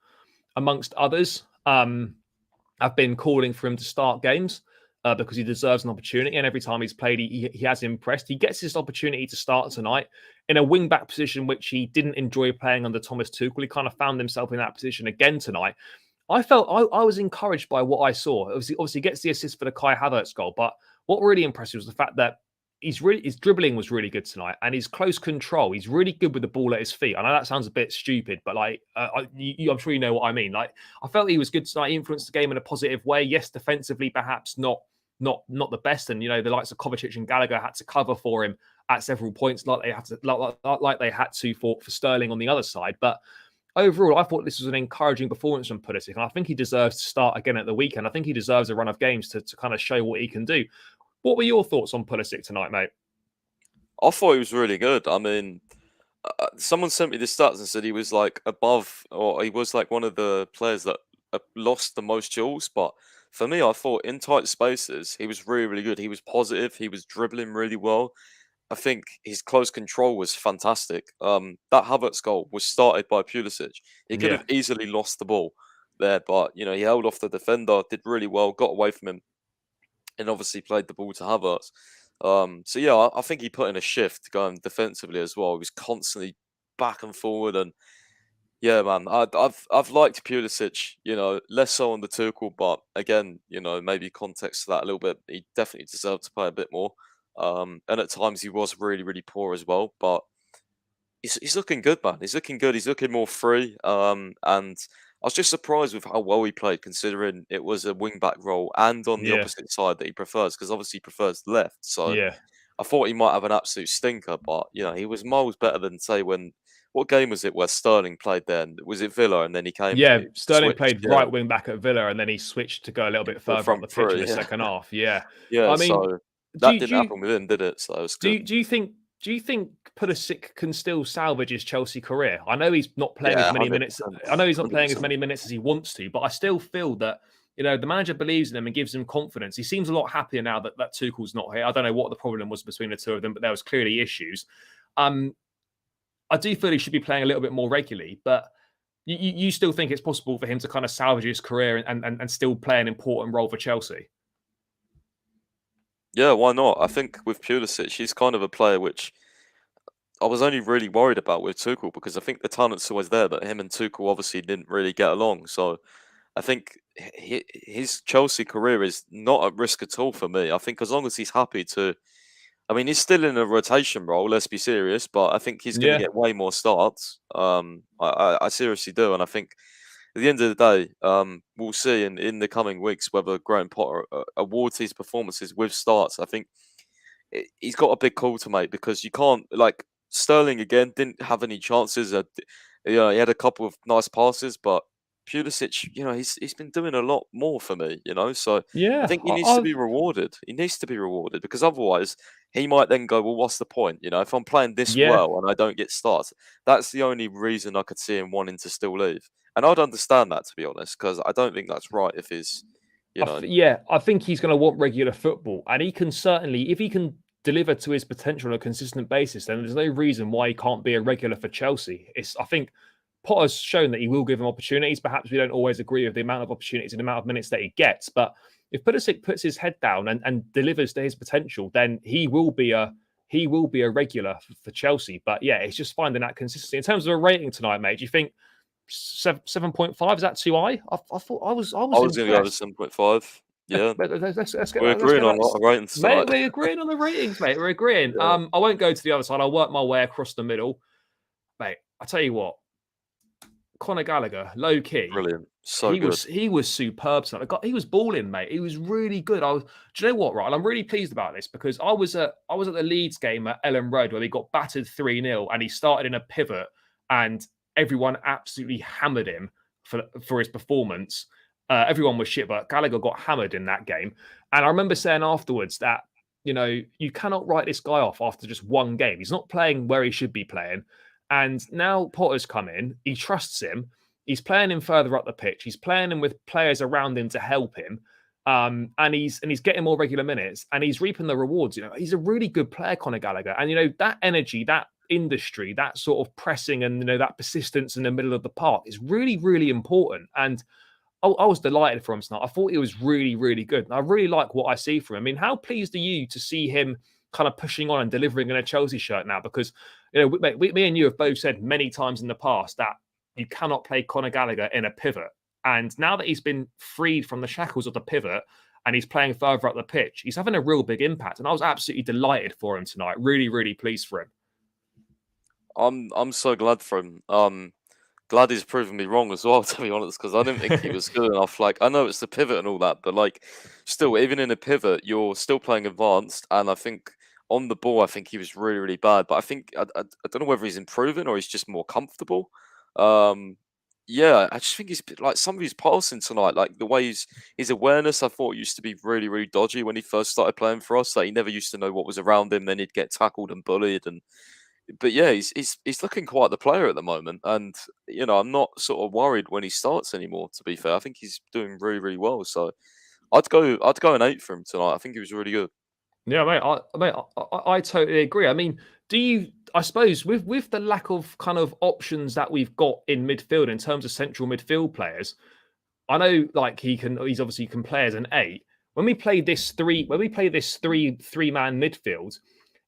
others. Have been calling for him to start games because he deserves an opportunity. And every time he's played, he has impressed. He gets this opportunity to start tonight in a wing back position, which he didn't enjoy playing under Thomas Tuchel. He kind of found himself in that position again tonight. I felt I was encouraged by what I saw. Obviously gets the assist for the Kai Havertz goal, but what really impressed me was the fact that his dribbling was really good tonight, and his close control. He's really good with the ball at his feet. I know that sounds a bit stupid, but like I'm sure you know what I mean. Like I felt he was good tonight. He influenced the game in a positive way. Yes, defensively perhaps not the best, and you know the likes of Kovacic and Gallagher had to cover for him at several points, like they had to like they had to for Sterling on the other side, but. Overall, I thought this was an encouraging performance from Pulisic, and I think he deserves to start again at the weekend. I think he deserves a run of games to kind of show what he can do. What were your thoughts on Pulisic tonight, mate? I thought he was really good. I mean, someone sent me the stats and said he was like above, or he was like one of the players that lost the most duels. But for me, I thought in tight spaces, he was really, really good. He was positive. He was dribbling really well. I think his close control was fantastic. That Havertz goal was started by Pulisic. He could Yeah, have easily lost the ball there, but you know he held off the defender, did really well, got away from him, and obviously played the ball to Havertz. So yeah, I think he put in a shift going defensively as well. He was constantly back and forward, and yeah, man, I've liked Pulisic. You know, less so on the Tuchel, but again, you know, maybe context to that a little bit. He definitely deserved to play a bit more. And at times he was really, really poor as well. But he's looking good, man. He's looking good. He's looking more free. And I was just surprised with how well he played, considering it was a wing back role and on the yeah, opposite side that he prefers, because obviously he prefers the left. So yeah, I thought he might have an absolute stinker, but you know he was miles better than say when what game was it where Sterling played then? Was it Villa and then he came yeah. Sterling switched? played Yeah, right wing back at Villa, and then he switched to go a little bit the further up front the pitch in three. the Yeah, second half. Yeah, yeah. I mean, So do that you, do didn't you happen with him, did it? So it was good. do you think Pulisic can still salvage his Chelsea career? I know he's not playing as Yeah, many hundred minutes. percent, I know he's not 100%. playing as many minutes as he wants to, but I still feel that you know the manager believes in him and gives him confidence. He seems a lot happier now that Tuchel's not here. I don't know what the problem was between the two of them, but there was clearly issues. Um, I do feel he should be playing a little bit more regularly, but you still think it's possible for him to kind of salvage his career and still play an important role for Chelsea? Yeah, why not? I think with Pulisic, he's kind of a player which I was only really worried about with Tuchel because I think the talent's always there, but him and Tuchel obviously didn't really get along. So I think his Chelsea career is not at risk at all for me. I think as long as he's happy to, I mean, he's still in a rotation role. Let's be serious, but I think he's going to Yeah, get way more starts. I seriously do, and I think at the end of the day, we'll see in the coming weeks whether Graham Potter awards his performances with starts. I think he's got a big call to make because you can't like Sterling again didn't have any chances. You know, he had a couple of nice passes, but Pulisic, he's been doing a lot more for me, so I Yeah, think he needs to be rewarded. He needs to be rewarded because otherwise he might then go, well, what's the point? If I'm playing this yeah. well and I don't get starts, that's the only reason I could see him wanting to still leave. And I'd understand that, to be honest, because I don't think that's right if he's, I think he's going to want regular football, and he can certainly, if he can deliver to his potential on a consistent basis, then there's no reason why he can't be a regular for Chelsea. I think Potter's shown that he will give him opportunities. Perhaps we don't always agree with the amount of opportunities and the amount of minutes that he gets, but if Pulisic puts his head down and delivers to his potential, then he will be a regular for Chelsea. But yeah, it's just finding that consistency. In terms of a rating tonight, mate, do you think 7.5 is that too high? I thought I was I was going to go with impressed. 7.5. Yeah, Let's we're agreeing on a lot of ratings mate. tonight. We're agreeing on the ratings, mate. We're agreeing. Yeah, I won't go to the other side. I'll work my way across the middle, mate. I tell you what, Conor Gallagher, low key, brilliant. So he good. was superb tonight. He was balling, mate. He was really good. Do you know what, right? And I'm really pleased about this because I was at the Leeds game at Ellen Road where they got battered 3-0 and he started in a pivot and everyone absolutely hammered him for his performance. Everyone was shit, but Gallagher got hammered in that game. And I remember saying afterwards that, you cannot write this guy off after just one game. He's not playing where he should be playing. And now Potter's come in. He trusts him. He's playing him further up the pitch. He's playing him with players around him to help him. And he's getting more regular minutes and he's reaping the rewards. He's a really good player, Conor Gallagher. And that energy, that industry, that sort of pressing and that persistence in the middle of the park is really, really important. And I was delighted for him tonight. I thought he was really, really good. And I really like what I see from him. I mean, how pleased are you to see him kind of pushing on and delivering in a Chelsea shirt now? Because, me and you have both said many times in the past that you cannot play Conor Gallagher in a pivot. And now that he's been freed from the shackles of the pivot and he's playing further up the pitch, he's having a real big impact. And I was absolutely delighted for him tonight. Really, really pleased for him. I'm so glad for him. Glad he's proven me wrong as well, to be honest, because I didn't think he was good enough. Like, I know it's the pivot and all that, but like, still, even in a pivot, you're still playing advanced. And I think on the ball, I think he was really, really bad. But I think I don't know whether he's improving or he's just more comfortable. Um, yeah, I just think he's like some of his passing tonight, like the way his awareness, I thought used to be really, really dodgy when he first started playing for us. Like he never used to know what was around him. Then he'd get tackled and bullied and but yeah, he's looking quite the player at the moment, and I'm not sort of worried when he starts anymore. To be fair, I think he's doing really really well. So I'd go an 8 for him tonight. I think he was really good. Yeah, I totally agree. I mean, I suppose with the lack of kind of options that we've got in midfield in terms of central midfield players, I know like he's obviously can play as an 8. When we play this three-man midfield,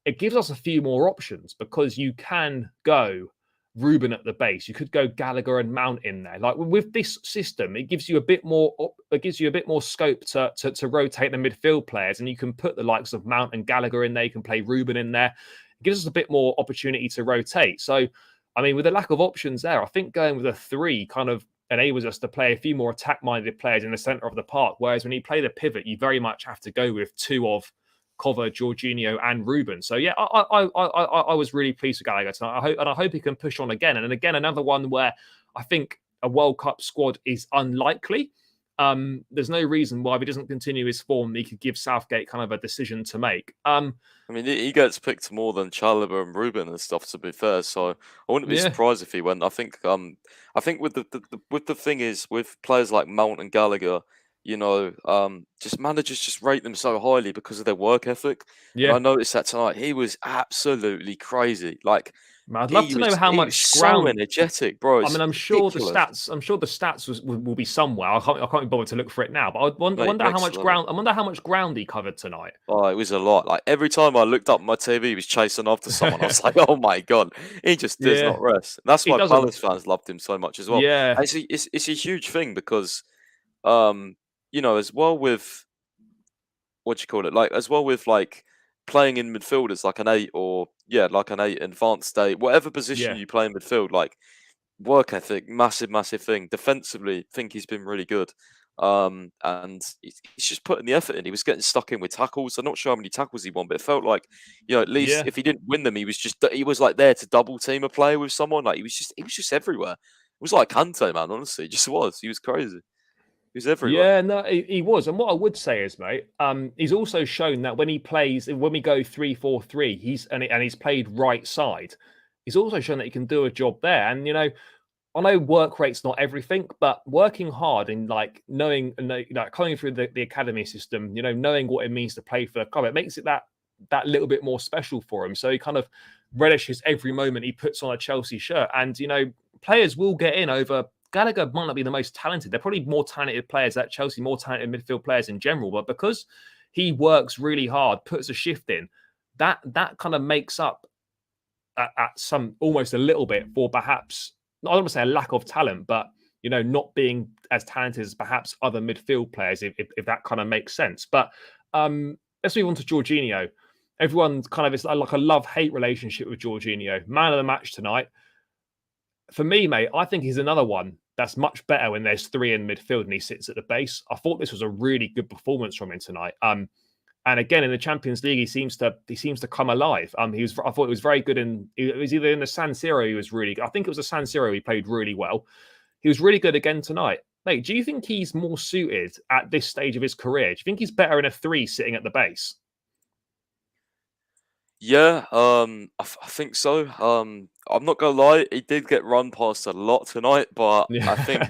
it gives us a few more options because you can go Ruben at the base. You could go Gallagher and Mount in there. Like with this system, it gives you a bit more. It gives you a bit more scope to rotate the midfield players, and you can put the likes of Mount and Gallagher in there. You can play Ruben in there. It gives us a bit more opportunity to rotate. So, I mean, with the lack of options there, I think going with a 3 kind of enables us to play a few more attack-minded players in the centre of the park. Whereas when you play the pivot, you very much have to go with 2 of Kova, Jorginho, and Ruben. So yeah, I was really pleased with Gallagher tonight. I hope he can push on again. And again, another one where I think a World Cup squad is unlikely. There's no reason why if he doesn't continue his form, he could give Southgate kind of a decision to make. I mean, he gets picked more than Chalobah and Ruben and stuff. To be fair, so I wouldn't be surprised if he went. I think with the thing is with players like Mount and Gallagher, just managers just rate them so highly because of their work ethic. And I Yeah. noticed that tonight he was absolutely crazy. Like I'd love to know how he was much so ground. energetic, bro. I It's mean, ridiculous. I'm sure the stats will be somewhere. I can't be bothered to look for it now. But Mate, wonder how next much level. ground. I wonder how much ground he covered tonight. Oh, it was a lot. Like every time I looked up at my TV, he was chasing after someone. I was like, "Oh my god, he just does Yeah, not rest." And that's he why doesn't. Palace fans loved him so much as well. Yeah, And it's a huge thing because, as well with what do you call it? Like as well with like playing in midfield as like an 8 or like an 8 advanced 8, whatever position yeah, you play in midfield, like work ethic, massive, massive thing. Defensively, think he's been really good. And he's just putting the effort in. He was getting stuck in with tackles. I'm not sure how many tackles he won, but it felt like, at least yeah. if he didn't win them, he was like there to double team a player with someone. Like he was just everywhere. was like Kante, man. Honestly, he just was. He was crazy. He was everywhere. Yeah, no, he was. And what I would say is, mate, he's also shown that when he plays, when we go 3-4-3, he's played right side. He's also shown that he can do a job there. And you know, I know work rate's not everything, but working hard and like knowing, coming through the academy system, you know, knowing what it means to play for the club, it makes it that little bit more special for him. So he kind of relishes every moment he puts on a Chelsea shirt. And you know, players will get in over. Gallagher might not be the most talented. They're probably more talented players at Chelsea, more talented midfield players in general. But because he works really hard, puts a shift in, that kind of makes up at some almost a little bit for perhaps, I don't want to say a lack of talent, but you know, not being as talented as perhaps other midfield players, if that kind of makes sense. But let's move on to Jorginho. Everyone's kind of, it's like a love-hate relationship with Jorginho. Man of the match tonight. For me, mate, I think he's another one that's much better when there's three in midfield and he sits at the base. I thought this was a really good performance from him tonight. And again, in the Champions League, he seems to come alive. I thought he was very good it was either in the San Siro, he was really good. I think it was the San Siro, he played really well. He was really good again tonight. Mate, do you think he's more suited at this stage of his career? Do you think he's better in a 3 sitting at the base? Yeah, I think so. I'm not gonna lie, he did get run past a lot tonight, but I think,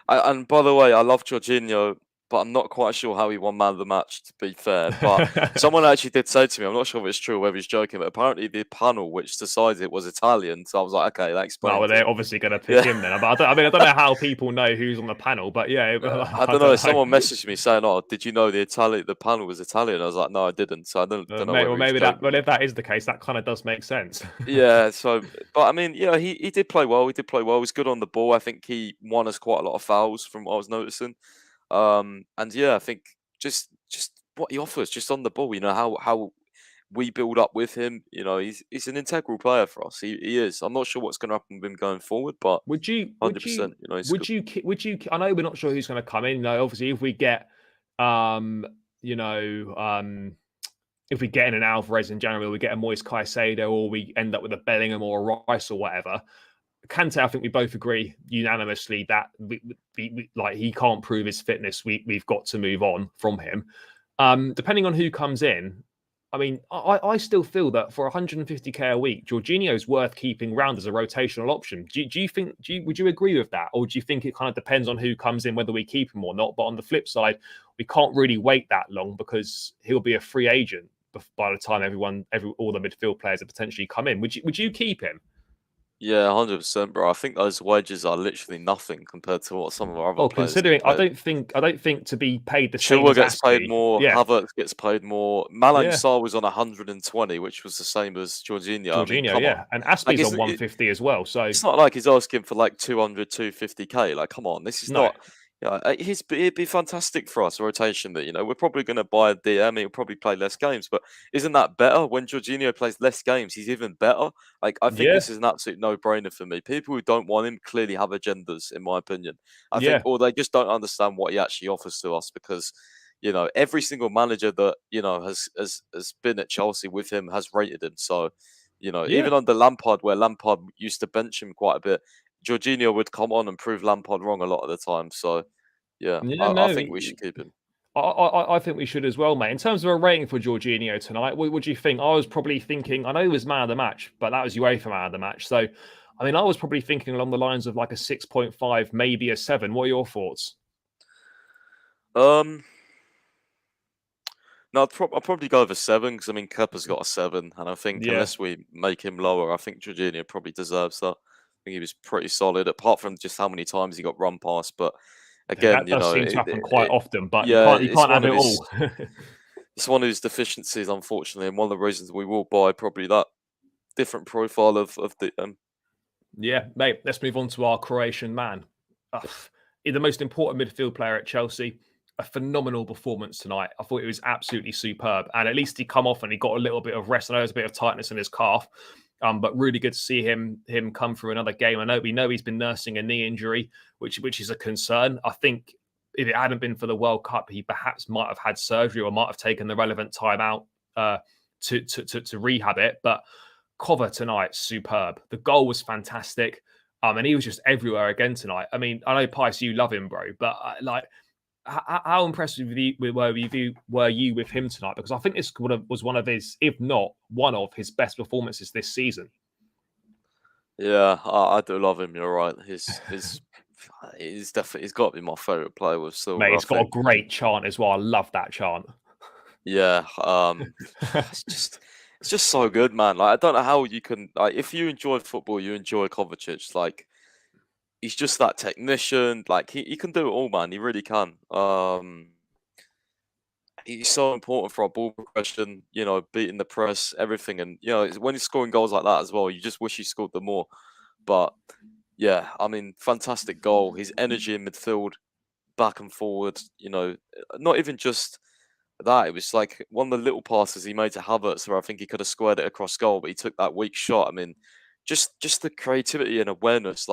and by the way, I love Jorginho, but I'm not quite sure how he won man of the match, to be fair. But someone actually did say to me, I'm not sure if it's true or whether he's joking, but apparently the panel which decided it was Italian. So I was like, okay, that explains well, they're it. obviously going to pick him then. But I don't know how people know who's on the panel, but yeah, I don't know. Someone messaged me saying, "Oh, did you know the panel was Italian?" I was like, "No, I didn't." So I don't know. Maybe that. But if that is the case, that kind of does make sense. Yeah. So, but I mean, yeah, he did play well. He did play well. He was good on the ball. I think he won us quite a lot of fouls from what I was noticing. And yeah, I think just what he offers just on the ball. You know how we build up with him. You know, he's an integral player for us. He is. I'm not sure what's going to happen with him going forward, but would you 100%. You know, would you? I know we're not sure who's going to come in. You know, obviously, if we get you know, if we get in an Alvarez in January, we get a Moise Caicedo, or we end up with a Bellingham or a Rice or whatever. Kante, I think we both agree unanimously that we like he can't prove his fitness. We've got to move on from him. Depending on who comes in, I mean, I still feel that for 150k a week, Jorginho's worth keeping round as a rotational option. Would you agree with that, or do you think it kind of depends on who comes in whether we keep him or not? But on the flip side, we can't really wait that long because he'll be a free agent by the time all the midfield players have potentially come in. Would you keep him? Yeah, 100%, bro. I think those wages are literally nothing compared to what some of our other Well, players considering get I don't think to be paid the same Chilwell as gets paid Aspi, more, yeah, Havertz gets paid more. Malang yeah, Sarr was on 120, which was the same as Jorginho. I mean, Jorginho, come on. yeah, and Like, Aspi's on 150 as well. So it's not like he's asking for like 200, 250k. Like, come on, this is no, not. Yeah, it'd be fantastic for us, a rotation that, you know, we're probably going to buy a DM. He'll probably play less games, but isn't that better? When Jorginho plays less games, he's even better. Like, I think yeah, this is an absolute no-brainer for me. People who don't want him clearly have agendas, in my opinion. I think, yeah, or they just don't understand what he actually offers to us because, you know, every single manager that, you know, has been at Chelsea with him has rated him. So, you know, yeah, even under Lampard, where Lampard used to bench him quite a bit, Jorginho would come on and prove Lampard wrong a lot of the time. So, yeah, yeah. I No, think we should keep him. I think we should as well, mate. In terms of a rating for Jorginho tonight, what do you think? I was probably thinking, I know he was man of the match, but that was UEFA man of the match. So, I mean, I was probably thinking along the lines of like a 6.5, maybe a 7. What are your thoughts? Um, no, I'll probably go with a 7 because I mean Kepa's got a 7, and I think Yeah, unless we make him lower, I think Jorginho probably deserves that. I think he was pretty solid, apart from just how many times he got run past. But again, that you does know, seem to happen quite often, but yeah, you can't have it all. it's one of his deficiencies, unfortunately, and one of the reasons we will buy probably that different profile of the Yeah, mate, let's move on to our Croatian man. Ugh, the most important midfield player at Chelsea. A phenomenal performance tonight. I thought it was absolutely superb. And at least he come off and he got a little bit of rest. I know there's a bit of tightness in his calf, but really good to see him come through another game. We know he's been nursing a knee injury, which is a concern. I think if it hadn't been for the World Cup, he perhaps might have had surgery or might have taken the relevant time out to rehab it. But Kovacic tonight, superb. The goal was fantastic. And he was just everywhere again tonight. I mean, I know Pys, you love him, bro, but how impressed were you with him tonight? Because I think this was one of his, if not one of his best performances this season. Yeah, I do love him. You're right. He's definitely he's got to be my favourite player with Silver. Mate, it's got a great chant as well. I love that chant. Yeah, it's just so good, man. Like I don't know how you can like if you enjoy football, you enjoy Kovacic. Like he's just that technician. Like he can do it all, man. He really can. He's so important for our ball progression, beating the press, everything. And, when he's scoring goals like that as well, you just wish he scored them more. But, yeah, I mean, fantastic goal. His energy in midfield, back and forward, not even just that. It was like one of the little passes he made to Havertz where I think he could have squared it across goal, but he took that weak shot. I mean, just the creativity and awareness,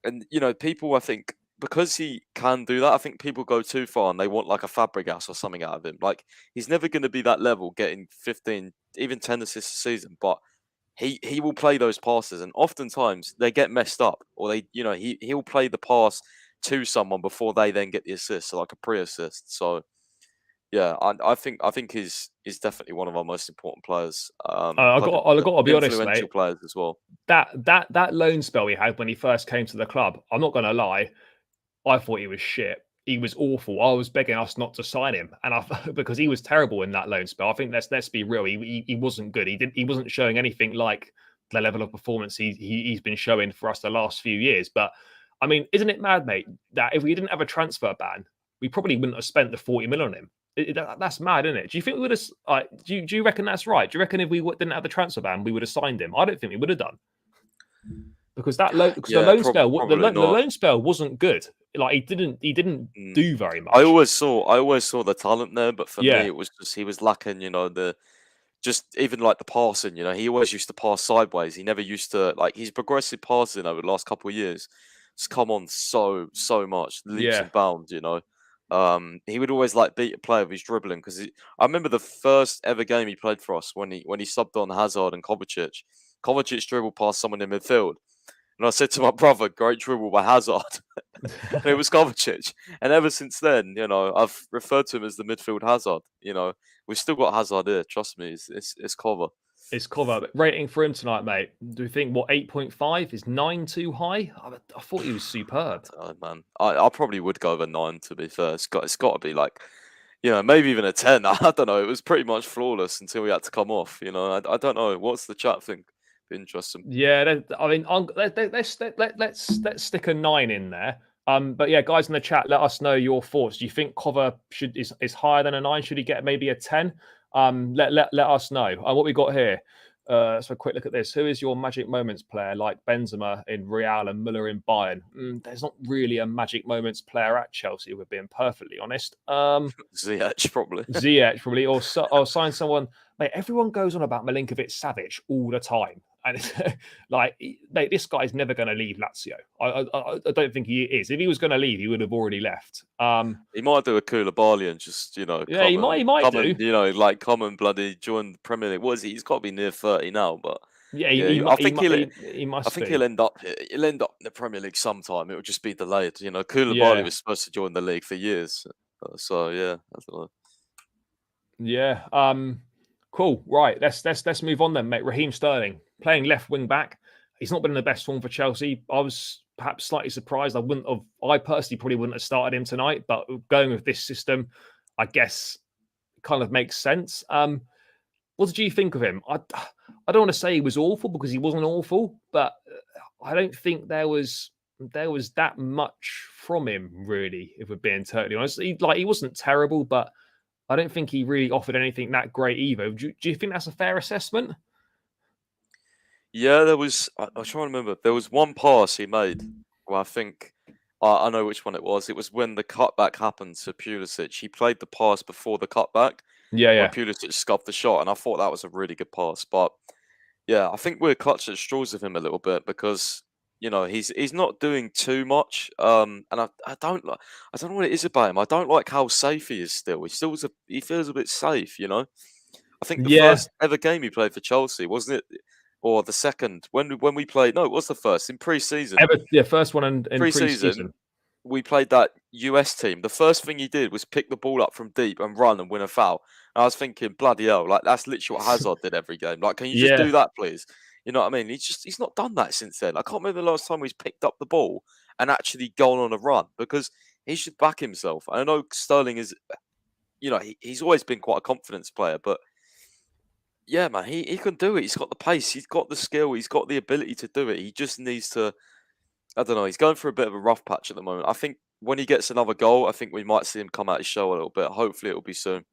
and, people, I think, because he can do that, I think people go too far and they want like a Fabregas or something out of him. Like he's never going to be that level, getting 15, even 10 assists a season. But he will play those passes, and oftentimes they get messed up, or he'll play the pass to someone before they then get the assist, so like a pre-assist. So yeah, I think he's definitely one of our most important players. I got to be honest, mate. Influential players as well. That loan spell he had when he first came to the club, I'm not going to lie, I thought he was shit. He was awful. I was begging us not to sign him, and because he was terrible in that loan spell. I think let's be real. He wasn't good. He wasn't showing anything like the level of performance he's been showing for us the last few years. But I mean, isn't it mad, mate, that if we didn't have a transfer ban, we probably wouldn't have spent the 40 million on him. That's mad, isn't it? Do you think we would have? Do you reckon that's right? Do you reckon if we didn't have the transfer ban, we would have signed him? I don't think we would have done. Because the loan spell wasn't good. Like he didn't do very much. I always saw the talent there, but for me it was just he was lacking, even like the passing, he always used to pass sideways. He never used to his progressive passing over the last couple of years. It's come on so much leaps and bounds, he would always beat a player with his dribbling because I remember the first ever game he played for us when he subbed on Hazard and Kovacic. Kovacic dribbled past someone in midfield. And I said to my brother, great dribble by Hazard. And it was Kovacic. And ever since then, I've referred to him as the midfield Hazard. We've still got Hazard here. Trust me, it's Kova. It's Kova. Rating for him tonight, mate. Do you think, 8.5? Is 9 too high? I thought he was superb. Oh, man. I probably would go over 9, to be fair. It's got to be maybe even a 10. I don't know. It was pretty much flawless until we had to come off. I don't know. What's the chat think? Interesting. Yeah, I mean, let's stick a 9 in there. But yeah, guys in the chat, let us know your thoughts. Do you think Kova is higher than a 9? Should he get maybe a 10? Let us know. What we got here. So a quick look at this. Who is your magic moments player like Benzema in Real and Müller in Bayern? There's not really a magic moments player at Chelsea, if we're being perfectly honest. Ziyech probably. Ziyech probably, or sign someone. Mate, everyone goes on about Milinkovic-Savic all the time. And it's mate, this guy's never going to leave Lazio. I don't think he is. If he was going to leave, he would have already left. He might do a Koulibaly and just, he might do. Come and bloody join the Premier League. What is he? He's got to be near 30 now, but I think he'll end up in the Premier League sometime. It will just be delayed. Koulibaly was supposed to join the league for years. So yeah, I don't know. Yeah. Cool. Right. Let's move on then, mate. Raheem Sterling playing left wing back. He's not been in the best form for Chelsea. I was perhaps slightly surprised. I personally probably wouldn't have started him tonight, but going with this system, I guess kind of makes sense. What did you think of him? I don't want to say he was awful because he wasn't awful, but I don't think there was that much from him really, if we're being totally honest. He wasn't terrible, but I don't think he really offered anything that great either. Do you think that's a fair assessment? Yeah, there was. I was trying to remember. There was one pass he made where I think I know which one it was. It was when the cutback happened to Pulisic. He played the pass before the cutback. Yeah. Pulisic scuffed the shot, and I thought that was a really good pass. But yeah, I think we're clutching at straws with him a little bit because he's not doing too much. And I don't know what it is about him. I don't like how safe he is still. He feels a bit safe. I think the first ever game he played for Chelsea, wasn't it? or the second when we played. No, it was the first in pre-season. Yeah, first one in Pre-season, pre-season. we played that US team. The first thing he did was pick the ball up from deep and run and win a foul. And I was thinking, bloody hell, like that's literally what Hazard did every game. Like, can you just Yeah, do that, please? You know what I mean? He's not done that since then. I can't remember the last time he's picked up the ball and actually gone on a run because he should back himself. I know Sterling is, he's always been quite a confidence player, but yeah, man, he can do it. He's got the pace, he's got the skill, he's got the ability to do it. He just needs to. I don't know. He's going through a bit of a rough patch at the moment. I think when he gets another goal, I think we might see him come out his shell a little bit. Hopefully, it'll be soon.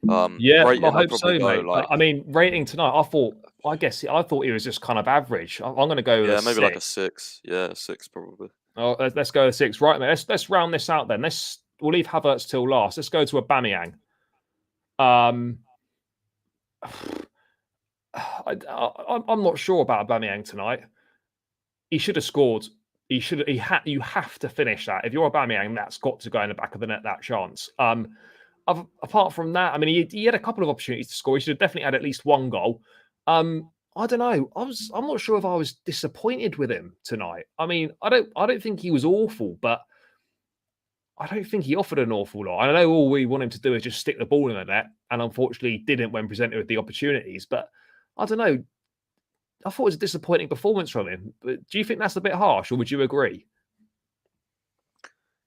yeah, I Rating, I'll hope probably so, go mate. like I mean, rating tonight, I thought he was just kind of average. I'm going to go with a maybe like a 6. 6. Yeah, a 6 probably. Oh, let's go with 6. Right, mate. Let's round this out then. We'll leave Havertz till last. Let's go to Aubameyang. Um, I'm not sure about Aubameyang tonight. He should have scored. You have to finish that. If you're Aubameyang, that's got to go in the back of the net, that chance. Apart from that, I mean, he had a couple of opportunities to score. He should have definitely had at least one goal. I don't know. I'm not sure if I was disappointed with him tonight. I mean, I don't think he was awful, but I don't think he offered an awful lot. I know all we want him to do is just stick the ball in the net, and unfortunately didn't when presented with the opportunities. But I don't know. I thought it was a disappointing performance from him. But do you think that's a bit harsh, or would you agree?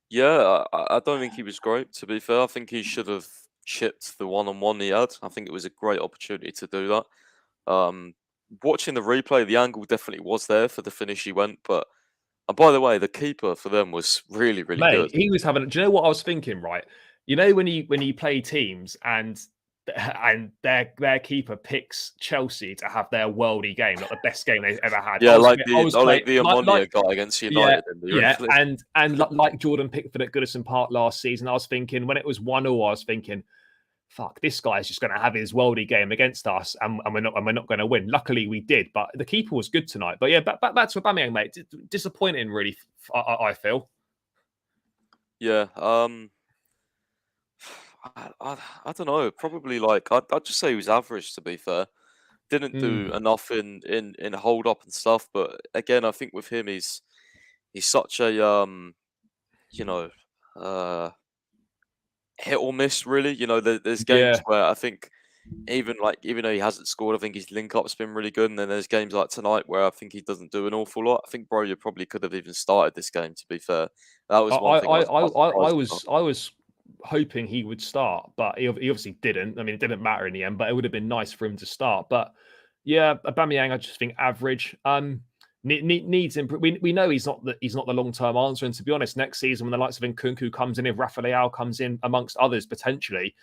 Yeah, I don't think he was great. To be fair, I think he should have chipped the one-on-one he had. I think it was a great opportunity to do that. Watching the replay, the angle definitely was there for the finish he went. But and by the way, the keeper for them was really, really Mate, good. he was having. Do you know what I was thinking? Right, you know when you play teams and their keeper picks Chelsea to have their worldy game, like the best game they've ever had. Yeah, like I was the Ammonia guy against yeah, United in the yeah, Europa League. and like Jordan Pickford at Goodison Park last season, I was thinking when it was 1-0, I was thinking, fuck, this guy's just going to have his worldy game against us, and we're not going to win. Luckily, we did, but the keeper was good tonight. But yeah, back to Aubameyang, mate. Disappointing, really. I feel. Yeah. I don't know. Probably like I'd just say he was average. To be fair, didn't do enough in hold up and stuff. But again, I think with him, he's such a you know hit or miss. Really, there's games Yeah. where I think even though he hasn't scored, I think his link up's been really good. And then there's games like tonight where I think he doesn't do an awful lot. I think you probably could have even started this game. To be fair, that was one thing I was surprised about. I was hoping he would start, but he obviously didn't. I mean, it didn't matter in the end, but it would have been nice for him to start. But yeah, Aubameyang, I just think average. Needs improve. We know he's not the long-term answer. And to be honest, next season when the likes of Nkunku comes in, if Rafael comes in amongst others potentially,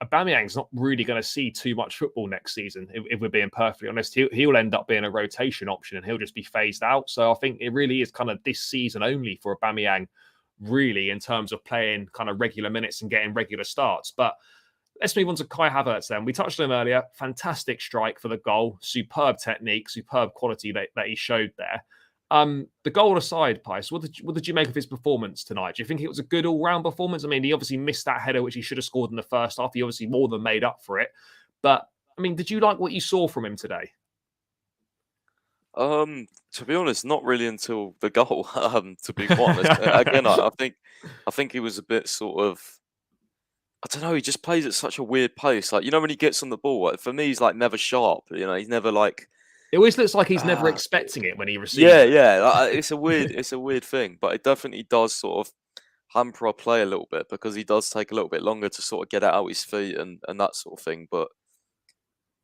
Aubameyang's not really going to see too much football next season. If we're being perfectly honest, he'll end up being a rotation option and he'll just be phased out. So I think it really is kind of this season only for Aubameyang, really, in terms of playing kind of regular minutes and getting regular starts. But let's move on to Kai Havertz then. We touched on him earlier. Fantastic strike for the goal. Superb technique, superb quality that he showed there. The goal aside, Pys, what did you make of his performance tonight? Do you think it was a good all-round performance? I mean, he obviously missed that header, which he should have scored in the first half. He obviously more than made up for it. But, I mean, did you like what you saw from him today? To be honest, not really until the goal. To be quite honest, again, I think he was a bit sort of. I don't know. He just plays at such a weird pace. Like when he gets on the ball, for me, he's like never sharp. He's never like. It always looks like he's never expecting it when he receives yeah, it. yeah. It's a weird thing, but it definitely does sort of hamper our play a little bit because he does take a little bit longer to sort of get it out his feet and that sort of thing. But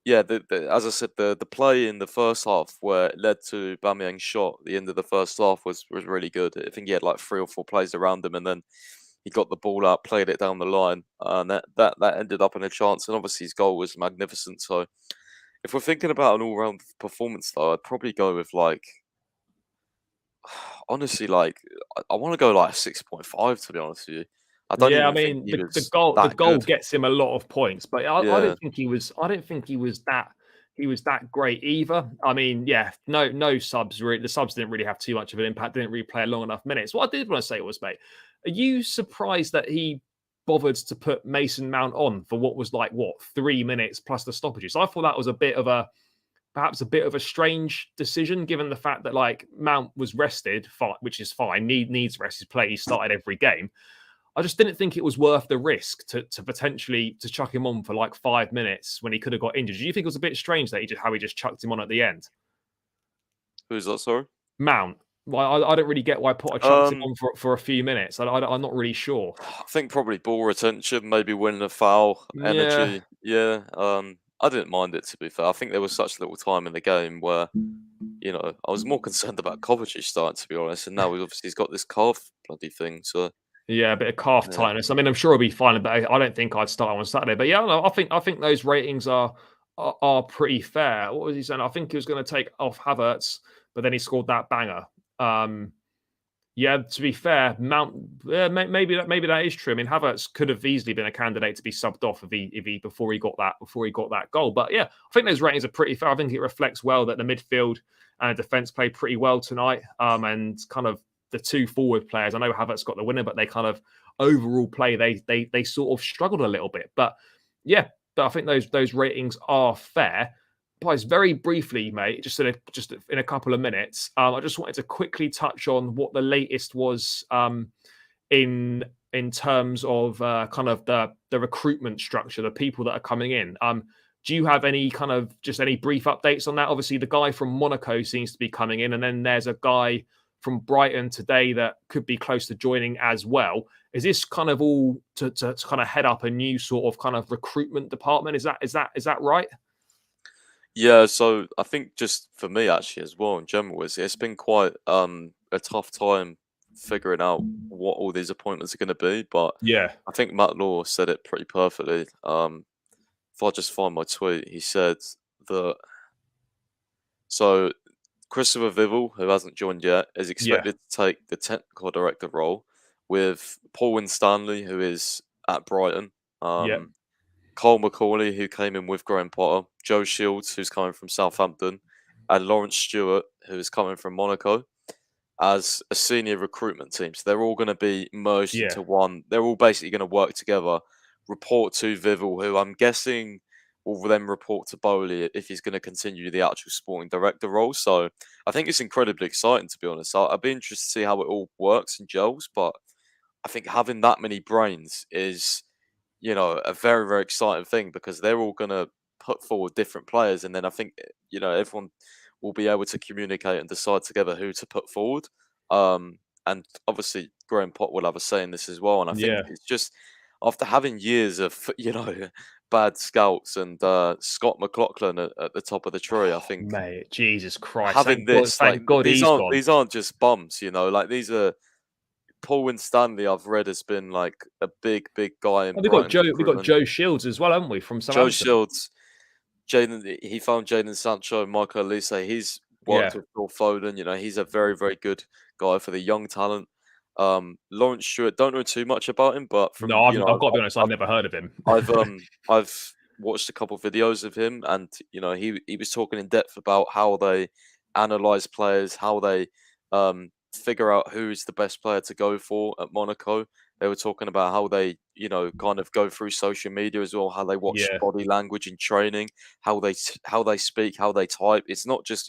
yeah, as I said, the play in the first half where it led to Aubameyang's shot at the end of the first half was really good. I think he had like 3 or 4 plays around him, and then he got the ball out, played it down the line, and that ended up in a chance. And obviously his goal was magnificent. So if we're thinking about an all-round performance, though, I'd probably go with honestly, I want to go like 6.5. To be honest with you, I don't Yeah, I even think mean he the was goal that good. gets him a lot of points, but I Yeah, don't think he was. I don't think he was that great either. I mean, yeah, no subs. Really, the subs didn't really have too much of an impact. Didn't really play long enough minutes. What I did want to say was, mate, are you surprised that he bothered to put Mason Mount on for what was 3 minutes plus the stoppages? I thought that was a bit of a perhaps a bit of a strange decision, given the fact that like Mount was rested, which is fine. Needs rest. His play. He started every game. I just didn't think it was worth the risk to potentially to chuck him on for like 5 minutes when he could have got injured. Do you think it was a bit strange that how he just chucked him on at the end? Who's that? Sorry, Mount. Well, I don't really get why Potter chucked him on for a few minutes. I'm not really sure. I think probably ball retention, maybe winning a foul, Yeah, energy. Yeah, I didn't mind it, to be fair. I think there was such little time in the game where, I was more concerned about Kovacic starting, to be honest. And now he's got this calf bloody thing. So yeah, a bit of calf yeah, tightness. I mean, I'm sure he'll be fine, but I don't think I'd start on Saturday. But yeah, no, I think those ratings are pretty fair. What was he saying? I think he was going to take off Havertz, but then he scored that banger. Yeah, to be fair, Mount maybe that is true. I mean, Havertz could have easily been a candidate to be subbed off if he before he got that goal. But yeah, I think those ratings are pretty fair. I think it reflects well that the midfield and defense played pretty well tonight. And kind of the two forward players. I know Havertz got the winner, but they kind of overall play they sort of struggled a little bit. But yeah, but I think those ratings are fair. Pys, very briefly, mate, just in a couple of minutes, I just wanted to quickly touch on what the latest was in terms of kind of the recruitment structure, the people that are coming in. Do you have any kind of any brief updates on that? Obviously, the guy from Monaco seems to be coming in, and then there's a guy from Brighton today that could be close to joining as well. Is this kind of all to kind of head up a new sort of kind of recruitment department? Is that right? yeah. So I think just for me, actually, as well, in general, it's been quite a tough time figuring out what all these appointments are going to be. But Yeah, I think Matt Law said it pretty perfectly. If I just find my tweet, he said that. So Christopher Vivel, who hasn't joined yet, is yeah, expected to take the technical director role, with Paul Winstanley, who is at Brighton, yeah, Cole McCauley, who came in with Graham Potter, Joe Shields, who's coming from Southampton, and Lawrence Stewart, who is coming from Monaco, as a senior recruitment team. So they're all going to be merged yeah, into one. They're all basically going to work together, report to Vivel, who I'm guessing will then report to Bowley if he's going to continue the actual sporting director role. So I think it's incredibly exciting, to be honest. I'd be interested to see how it all works and gels, but I think having that many brains is, a very, very exciting thing, because they're all going to put forward different players. And then I think, everyone will be able to communicate and decide together who to put forward. And obviously, Graham Potter will have a say in this as well. And I think yeah. it's just after having years of, bad scouts and Scott McLaughlin at the top of the tree, I think Mate, Jesus Christ! having this, like, Thank God these he's aren't gone. these aren't just bums, like these are Paul Winstanley. I've read has been like a big, big guy in Oh, we got Brighton's Joe. We got recruitment. Joe Shields as well, haven't we, from Joe Southampton? Shields, he found Jadon Sancho, Michael Elise. He's Yeah. worked with Phil Foden. He's a very, very good guy for the young talent. Lawrence Stewart, don't know too much about him, but No, from I've got to be honest. I've never heard of him. I've watched a couple of videos of him, and he was talking in depth about how they analyze players, how they figure out who's the best player to go for at Monaco. They were talking about how they kind of go through social media as well, how they watch Yeah, body language in training, how they speak, how they type. It's not just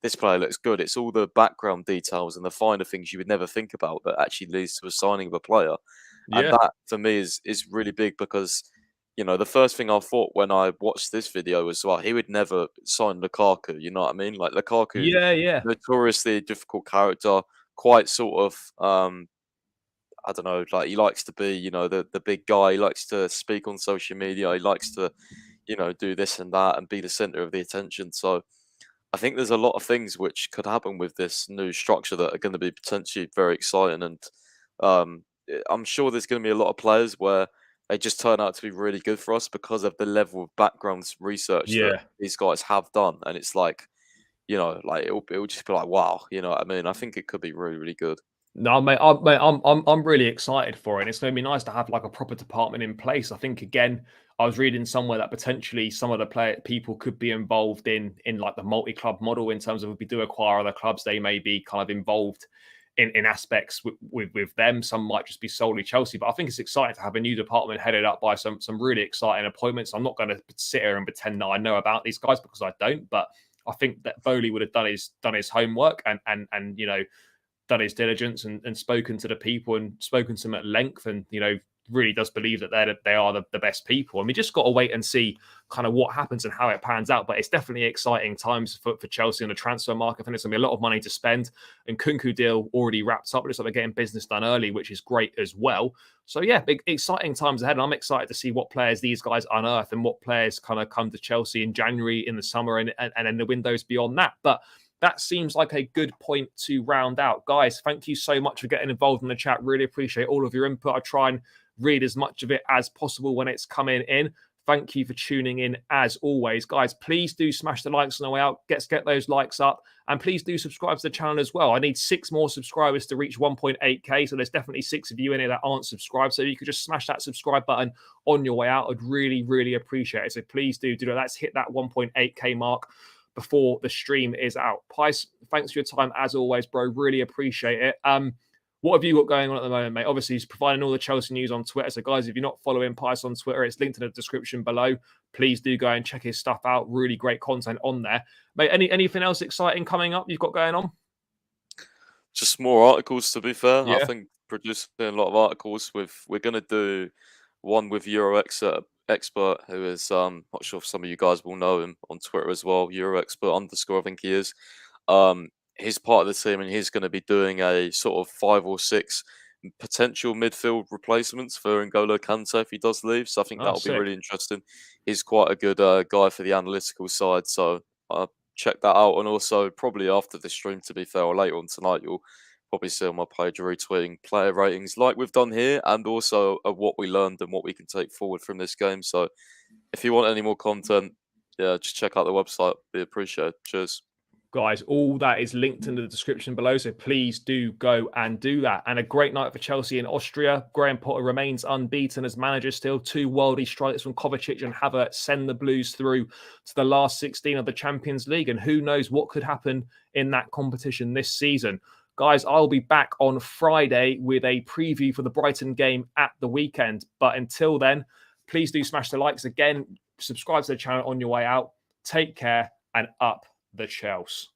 this player looks good. It's all the background details and the finer things you would never think about that actually leads to a signing of a player. And yeah, that for me is really big, because the first thing I thought when I watched this video was, well, he would never sign Lukaku. You know what I mean? Like, Lukaku, yeah. notoriously a difficult character, quite sort of I don't know, like he likes to be, the big guy. He likes to speak on social media. He likes to, do this and that and be the center of the attention. So I think there's a lot of things which could happen with this new structure that are going to be potentially very exciting. And I'm sure there's going to be a lot of players where they just turn out to be really good for us because of the level of background research that Yeah. these guys have done. And it's like, like it'll just be like, wow, you know what I mean? I think it could be really, really good. No, I'm really excited for it. It's going to be nice to have like a proper department in place. I think again, I was reading somewhere that potentially some of the people could be involved in like the multi-club model, in terms of if we do acquire other clubs, they may be kind of involved in aspects with them. Some might just be solely Chelsea, but I think it's exciting to have a new department headed up by some really exciting appointments. I'm not going to sit here and pretend that I know about these guys, because I don't, but I think that Bowley would have done his homework and done his diligence and spoken to the people and spoken to them at length, and really does believe that they are the best people. And we just got to wait and see kind of what happens and how it pans out. But it's definitely exciting times for Chelsea on the transfer market. I think there's going to be a lot of money to spend. And Nkunku deal already wrapped up. It looks like they're getting business done early, which is great as well. So yeah, big exciting times ahead. And I'm excited to see what players these guys unearth and what players kind of come to Chelsea in January, in the summer, and in the windows beyond that. But that seems like a good point to round out. Guys, thank you so much for getting involved in the chat. Really appreciate all of your input. I try and read as much of it as possible when it's coming in. Thank you for tuning in as always. Guys, please do smash the likes on the way out. Get those likes up. And please do subscribe to the channel as well. I need 6 more subscribers to reach 1.8k. So there's definitely 6 of you in here that aren't subscribed. So you could just smash that subscribe button on your way out. I'd really, really appreciate it. So please do that. Let's hit that 1.8k mark before the stream is out. Pys, thanks for your time as always, bro. Really appreciate it. What have you got going on at the moment, mate? Obviously, he's providing all the Chelsea news on Twitter. So, guys, if you're not following Pys on Twitter, it's linked in the description below. Please do go and check his stuff out. Really great content on there. Mate, anything else exciting coming up you've got going on? Just more articles, to be fair. Yeah. I think producing a lot of articles. We're going to do one with Euro expert, who is not sure if some of you guys will know him on Twitter as well. Euro expert _ I think he is. He's part of the team, and he's going to be doing a sort of 5 or 6 potential midfield replacements for N'Golo Kante if he does leave. So I think that'll be really interesting. He's quite a good guy for the analytical side. So check that out. And also probably after the stream, to be fair, or later on tonight, you'll probably see on my page retweeting player ratings like we've done here, and also what we learned and what we can take forward from this game. So if you want any more content, yeah, just check out the website. Be appreciated. Cheers. Guys, all that is linked in the description below, so please do go and do that. And a great night for Chelsea in Austria. Graham Potter remains unbeaten as manager still. 2 worldie strikes from Kovacic and Havertz send the Blues through to the last 16 of the Champions League. And who knows what could happen in that competition this season. Guys, I'll be back on Friday with a preview for the Brighton game at the weekend. But until then, please do smash the likes again. Subscribe to the channel on your way out. Take care and up the Chelsea.